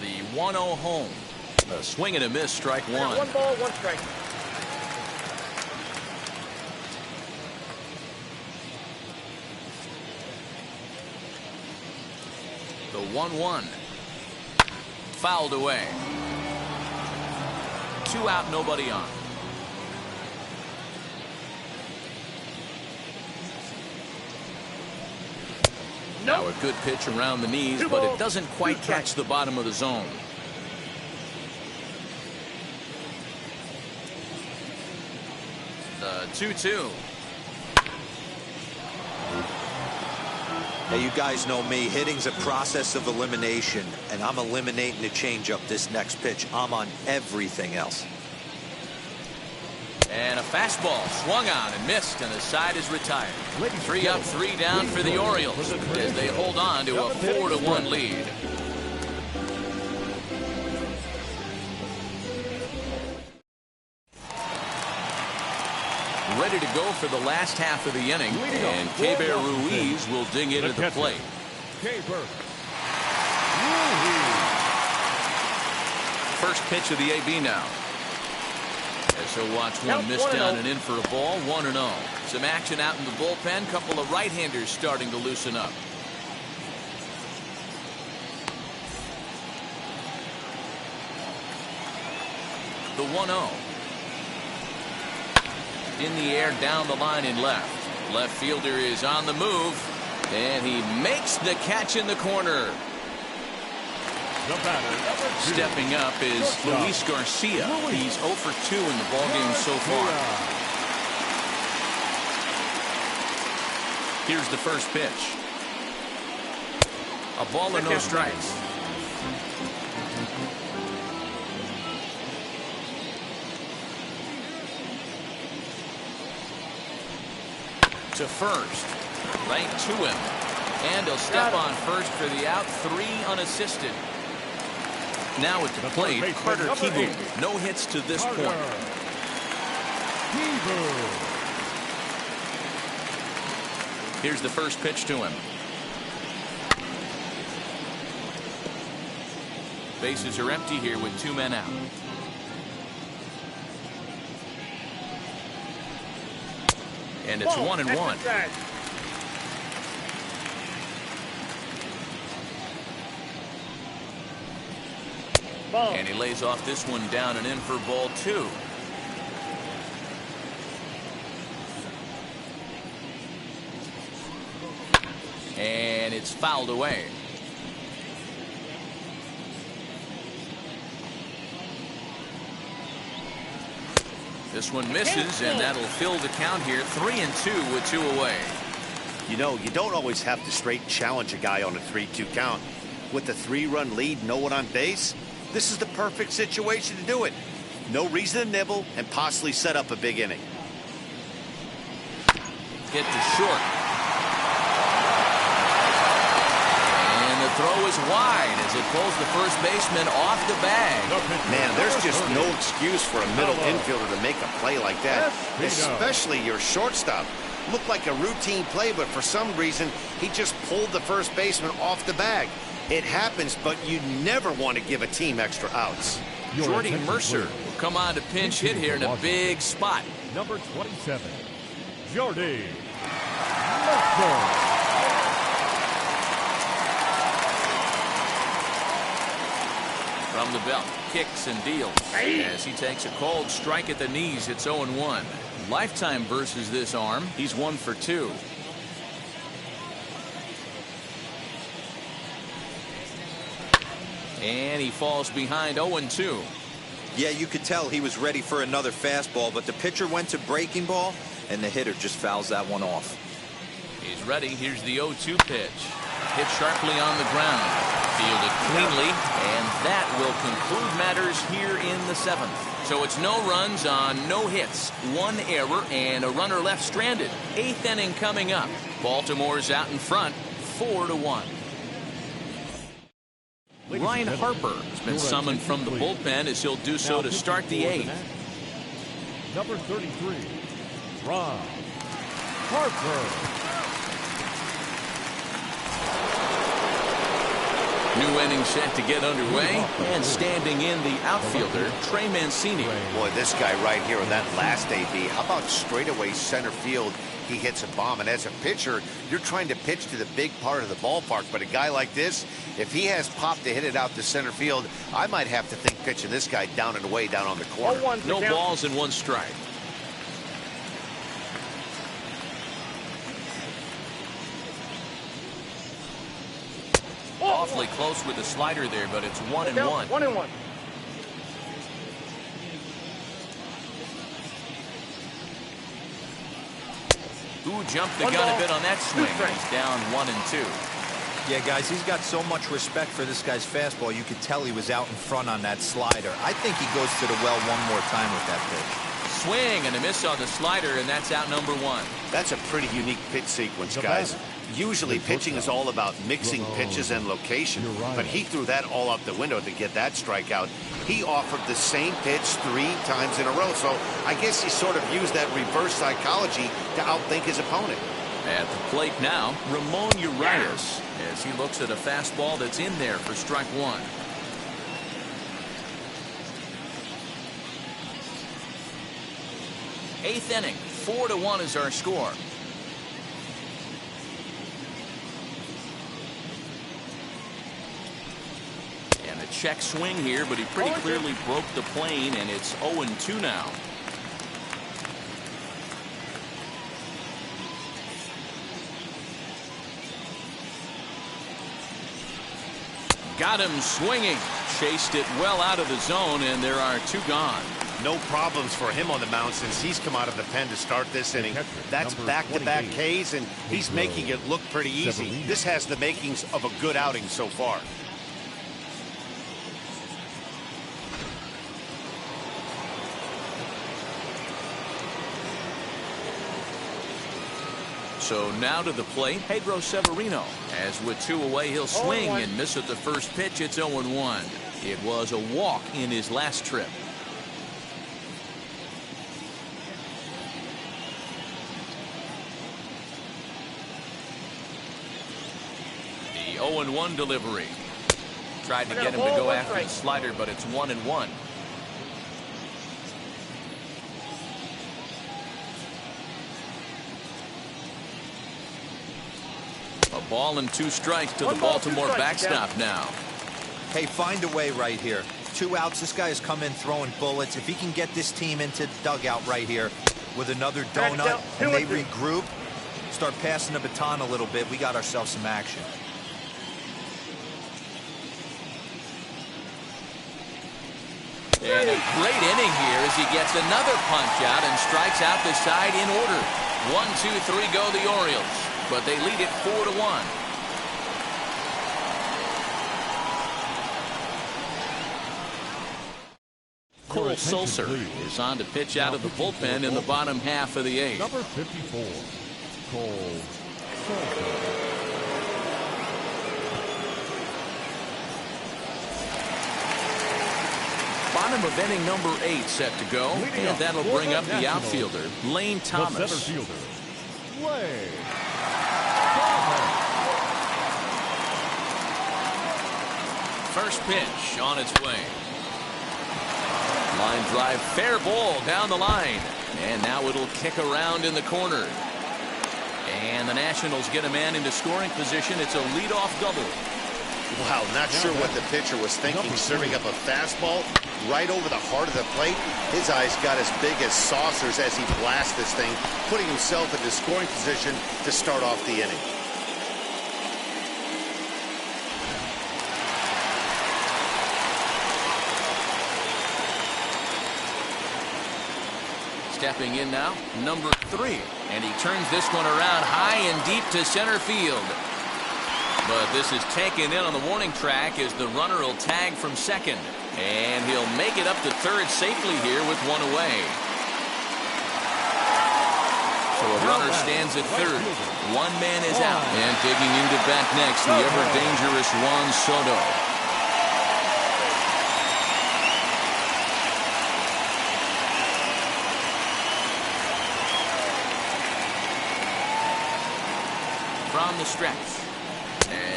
The 1-0 home. A swing and a miss, strike one. 1 ball, 1 strike. The 1-1. Fouled away. 2 out, nobody on. Now a good pitch around the knees, but it doesn't quite catch the bottom of the zone. The 2-2. Hey, you guys know me. Hitting's a process of elimination, and I'm eliminating the changeup this next pitch. I'm on everything else. And a fastball swung on and missed, and the side is retired. 3 up, 3 down for the Orioles as they hold on to a 4-1 lead. Ready to go for the last half of the inning, and Keber Ruiz will dig into the plate. First pitch of the AB now. As he'll watch one miss down and in for a ball, 1-0. Some action out in the bullpen. Couple of right-handers starting to loosen up. The 1-0. In the air, down the line in left. Left fielder is on the move, and he makes the catch in the corner. Stepping up is Luis Garcia. He's 0 for 2 in the ballgame so far. Here's the first pitch. A ball and no strikes. To first, right to him, and he'll step on first for the out. 3 unassisted. Now at the plate, Carter Kieboom. No hits to this point. Here's the first pitch to him. Bases are empty here with 2 men out. And it's 1-1. And he lays off this one down and in for ball 2. And it's fouled away. This one misses, and that'll fill the count here. 3-2 with 2 away. You know, you don't always have to straight challenge a guy on a 3-2 count. With the 3-run lead, no one on base, this is the perfect situation to do it. No reason to nibble and possibly set up a big inning. Hit to short. And the throw is wide as it pulls the first baseman off the bag. Man, there's just no excuse for a middle infielder to make a play like that, especially your shortstop. Looked like a routine play, but for some reason, he just pulled the first baseman off the bag. It happens, but you never want to give a team extra outs. Jordy Mercer will come on to pinch hit here in a big spot. Number 27, Jordy Mercer. From the belt, kicks and deals. As he takes a cold strike at the knees, it's 0-1. Lifetime versus this arm, he's 1 for 2. And he falls behind 0-2. Yeah, you could tell he was ready for another fastball, but the pitcher went to breaking ball, and the hitter just fouls that one off. He's ready. Here's the 0-2 pitch. Hit sharply on the ground. Fielded cleanly, and that will conclude matters here in the 7th. So it's no runs on no hits, 1 error, and a runner left stranded. 8th inning coming up. Baltimore's out in front, 4-1. Ryan Harper has been summoned from the bullpen as he'll do so to start the 8th. Number 33, Ron Harper. New inning set to get underway, and standing in the outfielder, Trey Mancini. Boy, this guy right here on that last AB, how about straightaway center field? He hits a bomb, and as a pitcher, you're trying to pitch to the big part of the ballpark, but a guy like this, if he has pop to hit it out to center field, I might have to think pitching this guy down and away down on the corner. No balls and 1 strike. Awfully close with the slider there, but it's 1-1. 1-1. Who jumped the gun a bit on that swing? He's down 1-2. Yeah, guys, he's got so much respect for this guy's fastball. You could tell he was out in front on that slider. I think he goes to the well one more time with that pitch. Swing and a miss on the slider, and that's out number 1. That's a pretty unique pitch sequence, guys. Usually pitching is all about mixing pitches and location, but he threw that all out the window to get that strikeout. He offered the same pitch 3 times in a row, so I guess he sort of used that reverse psychology to outthink his opponent. At the plate now, Ramon Urias, as he looks at a fastball that's in there for strike 1. Eighth inning, 4-1 is our score. And a check swing here, but he pretty clearly broke the plane, and it's 0-2 now. Got him swinging. Chased it well out of the zone, and there are 2 gone. No problems for him on the mound since he's come out of the pen to start this inning. That's back-to-back Ks, and he's making it look pretty easy. This has the makings of a good outing so far. So now to the plate, Pedro Severino. As with 2 away, he'll swing and miss at the first pitch. It's 0-1. It was a walk in his last trip. The 0-1 delivery. Tried to get him to go after the slider, but it's 1-1. A ball and 2 strikes to the Baltimore backstop now. Hey, find a way right here. 2 outs. This guy has come in throwing bullets. If he can get this team into the dugout right here with another donut and they regroup, start passing the baton a little bit, we got ourselves some action. And a great inning here as he gets another punch out and strikes out the side in order. 1-2-3 go the Orioles, but they lead it 4-1. Cole Sulser is on to pitch out of the bullpen in the bottom half of the 8th. Number 54, Cole Sulser. Bottom of inning number 8 set to go, and that'll bring up the outfielder, Lane Thomas. The center fielder, Lane. First pitch on its way. Line drive, fair ball down the line. And now it'll kick around in the corner. And the Nationals get a man into scoring position. It's a leadoff double. Wow, not sure what the pitcher was thinking, serving up a fastball right over the heart of the plate. His eyes got as big as saucers as he blasts this thing, putting himself into scoring position to start off the inning. Stepping in now, number 3. And he turns this one around high and deep to center field. But this is taken in on the warning track as the runner will tag from second. And he'll make it up to third safely here with 1 away. So a runner stands at third. 1 man is out. And digging into bat next, the ever-dangerous Juan Soto. From the stretch.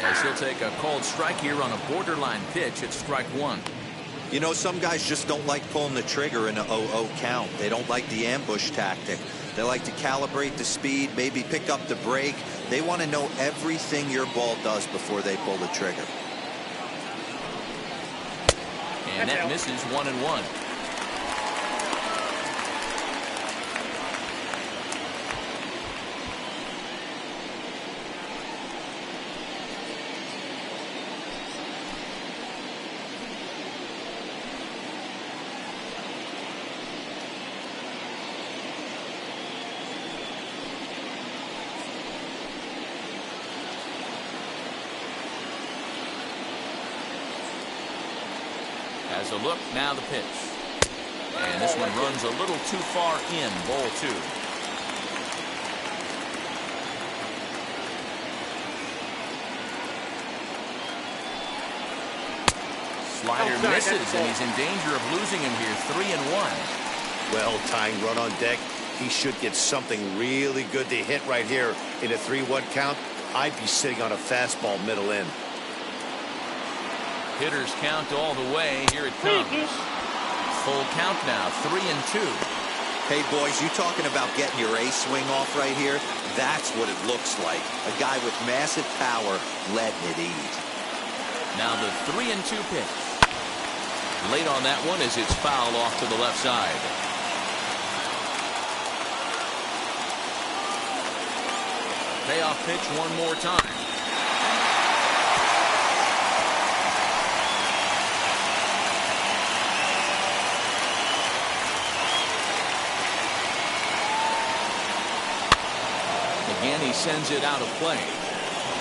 As he'll take a called strike here on a borderline pitch at strike 1. You know, some guys just don't like pulling the trigger in a 0-0 count. They don't like the ambush tactic. They like to calibrate the speed, maybe pick up the brake. They want to know everything your ball does before they pull the trigger. And that misses 1-1. As a look, now the pitch. And this one runs a little too far in, ball 2. Slider misses, and he's in danger of losing him here, 3-1. Well, tying run on deck. He should get something really good to hit right here in a 3-1 count. I'd be sitting on a fastball middle in. Hitters count all the way. Here it comes. Full count now, 3-2. Hey, boys, you talking about getting your A swing off right here? That's what it looks like. A guy with massive power letting it eat. Now the 3-2 pitch. Late on that one as it's fouled off to the left side. Payoff pitch one more time. Again, he sends it out of play.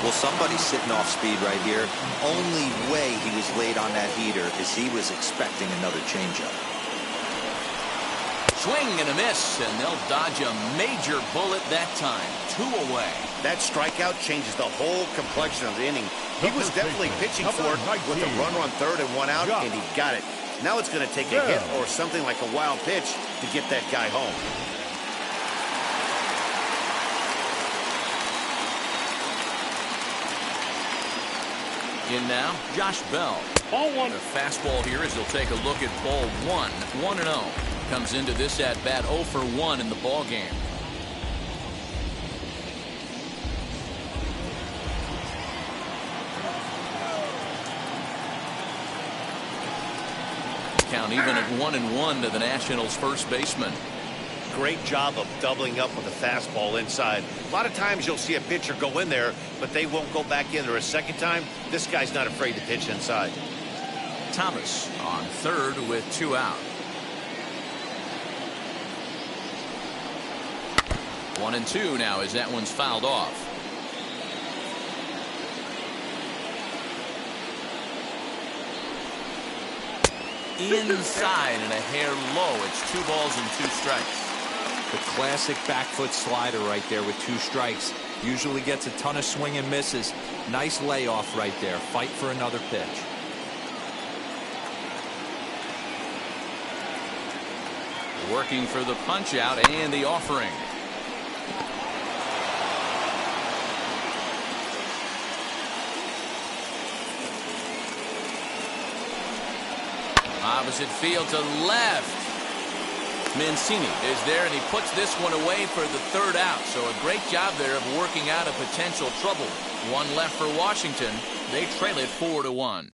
Well, somebody's sitting off speed right here. Only way he was late on that heater is he was expecting another changeup. Swing and a miss, and they'll dodge a major bullet that time. 2 away. That strikeout changes the whole complexion of the inning. He was definitely pitching for it with a runner on third and one out, and he got it. Now it's going to take a hit or something like a wild pitch to get that guy home. In now, Josh Bell. Ball one. The fastball here as they'll take a look at ball one. 1-0. Comes into this at bat 0 for 1 in the ball game. Count even at 1-1 to the Nationals' first baseman. Great job of doubling up with a fastball inside. A lot of times you'll see a pitcher go in there, but they won't go back in there a second time. This guy's not afraid to pitch inside. Thomas on third with 2 out. 1-2 now as that one's fouled off. Inside and a hair low. It's 2 balls and 2 strikes. The classic back foot slider right there with 2 strikes. Usually gets a ton of swing and misses. Nice layoff right there. Fight for another pitch. Working for the punch out and the offering. Opposite field to left. Mancini is there, and he puts this one away for the 3rd out. So a great job there of working out a potential trouble. 1 left for Washington. They trail it 4-1.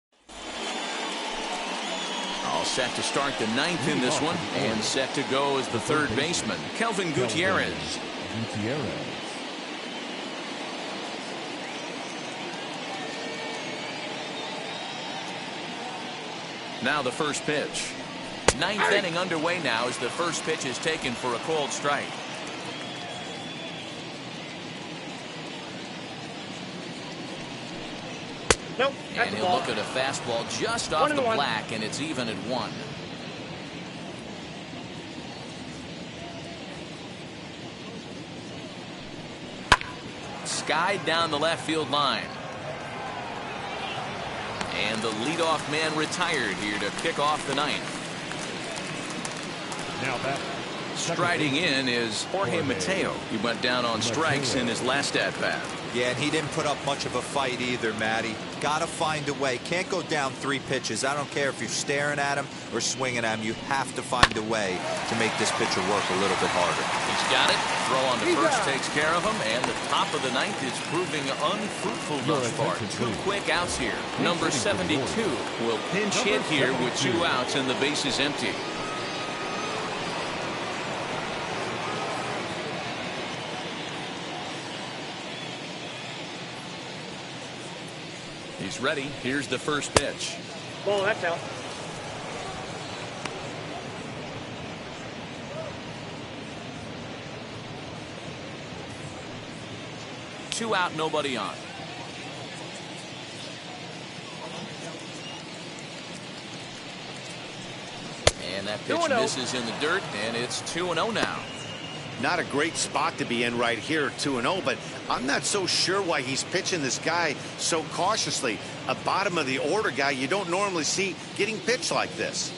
All set to start the 9th in this one, and set to go as the 3rd baseman, Kelvin Gutierrez. Now the first pitch. 9th inning underway now as the first pitch is taken for a called strike. Nope. And he'll look at a fastball just off the black, and it's even at 1. Skied down the left field line. And the leadoff man retired here to kick off the 9th. Now that Striding in is Jorge Mateo. He went down on strikes in his last at bat. Yeah, and he didn't put up much of a fight either, Matty. Got to find a way. Can't go down 3 pitches. I don't care if you're staring at him or swinging at him. You have to find a way to make this pitcher work a little bit harder. He's got it. Throw on to first takes care of him, and the top of the 9th is proving unfruitful thus far. 2 quick outs here. Number 72 will pinch hit here with 2 outs and the base is empty. He's ready. Here's the first pitch. Ball, that's out. Two out, nobody on. And that pitch misses in the dirt, and it's 2-0 now. Not a great spot to be in right here, 2-0, but I'm not so sure why he's pitching this guy so cautiously. A bottom of the order guy you don't normally see getting pitched like this.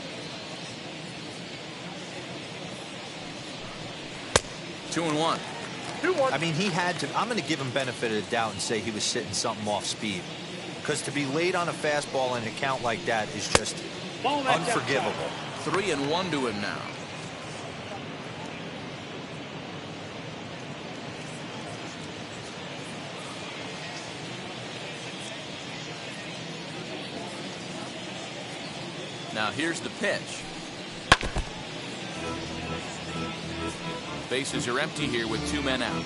2-1. I mean, he had to. I'm going to give him benefit of the doubt and say he was sitting something off speed, because to be late on a fastball in an account like that is just unforgivable. 3-1 to him now. Now here's the pitch. Bases are empty here with 2 men out.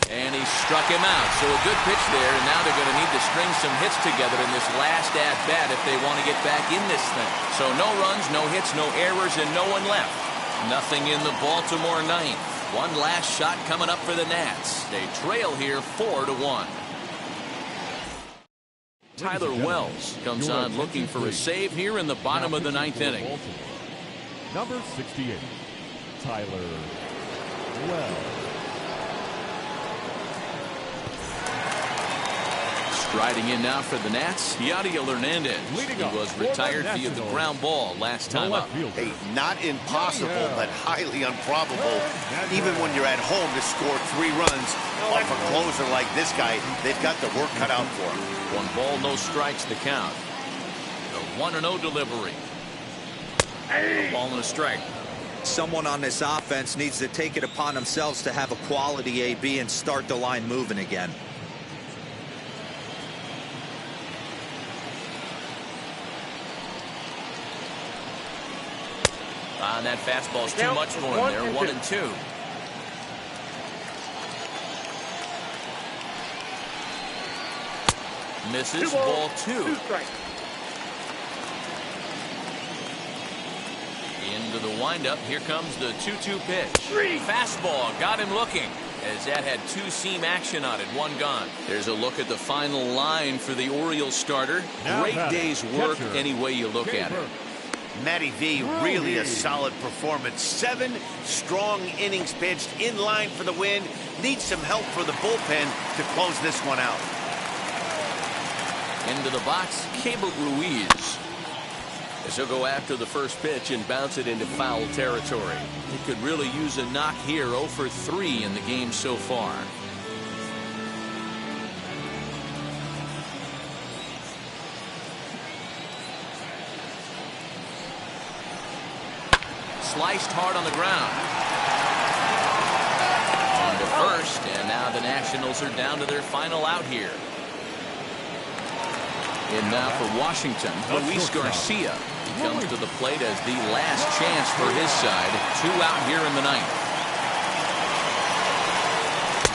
And he struck him out. So a good pitch there, and now they're going to need to string some hits together in this last at-bat if they want to get back in this thing. So no runs, no hits, no errors, and no one left. Nothing in the Baltimore 9th. One last shot coming up for the Nats. They trail here 4-1. Tyler Wells comes on looking for a save here in the bottom of the 9th inning. Number 68. Tyler Wells. Striding in now for the Nats, Yadier Hernandez. He was retired via the ground ball last time up. Hey, not impossible, but highly improbable. Even when you're at home to score 3 runs off a closer like this guy, they've got the work cut out for him. 1 ball, no strikes to count. The 1-0 delivery. A ball and a strike. Someone on this offense needs to take it upon themselves to have a quality AB and start the line moving again. And that fastball's too much for him there. 1-2. Misses. Ball 2. Into the windup. Here comes the 2-2 pitch. Fastball. Got him looking, as that had 2-seam action on it. 1 gone. There's a look at the final line for the Orioles starter. Great day's work any way you look at it. Matty V, really a solid performance. 7 strong innings pitched, in line for the win. Needs some help for the bullpen to close this one out. Into the box, Keibert Ruiz. As he'll go after the first pitch and bounce it into foul territory. He could really use a knock here. 0 for 3 in the game so far. Sliced hard on the ground. On to first, and now the Nationals are down to their final out here. In now for Washington, Luis Garcia. He comes to the plate as the last chance for his side. 2 out here in the 9th.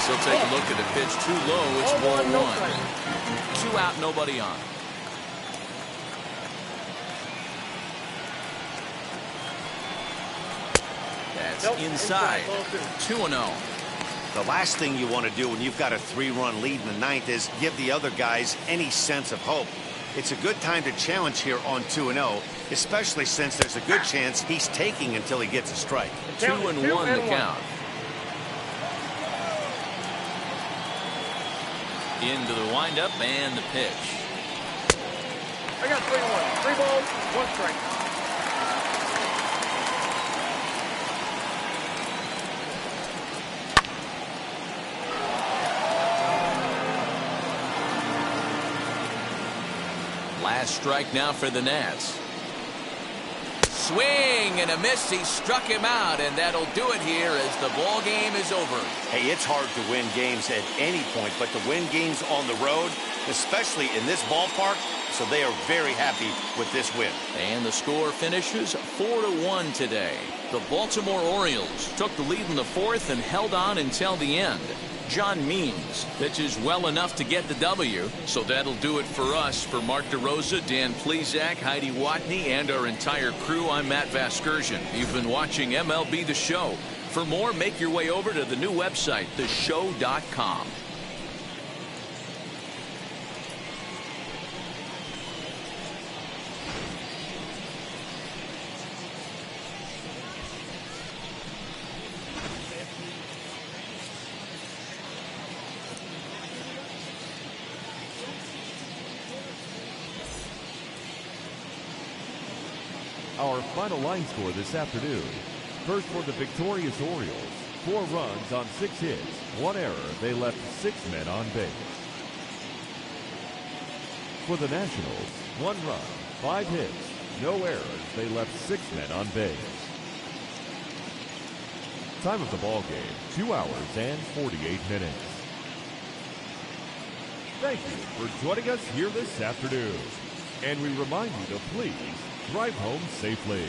So take a look at the pitch. Too low. It's ball 1. 2 out, nobody on. That's inside. 2-0. The last thing you want to do when you've got a 3-run lead in the 9th is give the other guys any sense of hope. It's a good time to challenge here on 2-0, especially since there's a good chance he's taking until he gets a strike. 2-1 to count. Into the windup and the pitch. I got 3-1. 3 balls, 1 strike. Last strike now for the Nats. Swing and a miss. He struck him out, and that'll do it here as the ball game is over. Hey, it's hard to win games at any point, but to win games on the road, especially in this ballpark, so they are very happy with this win. And the score finishes 4-1 today. The Baltimore Orioles took the lead in the 4th and held on until the end. John Means pitches well enough to get the W. So that'll do it for us. For Mark DeRosa, Dan Plesac, Heidi Watney, and our entire crew, I'm Matt Vasgersian. You've been watching MLB The Show. For more, make your way over to the new website, theshow.com. Our final line score this afternoon. First for the victorious Orioles. 4 runs on 6 hits. 1 error. They left 6 men on base. For the Nationals, 1 run, 5 hits, no errors. They left 6 men on base. Time of the ball game, 2 hours and 48 minutes. Thank you for joining us here this afternoon. And we remind you to please drive home safely.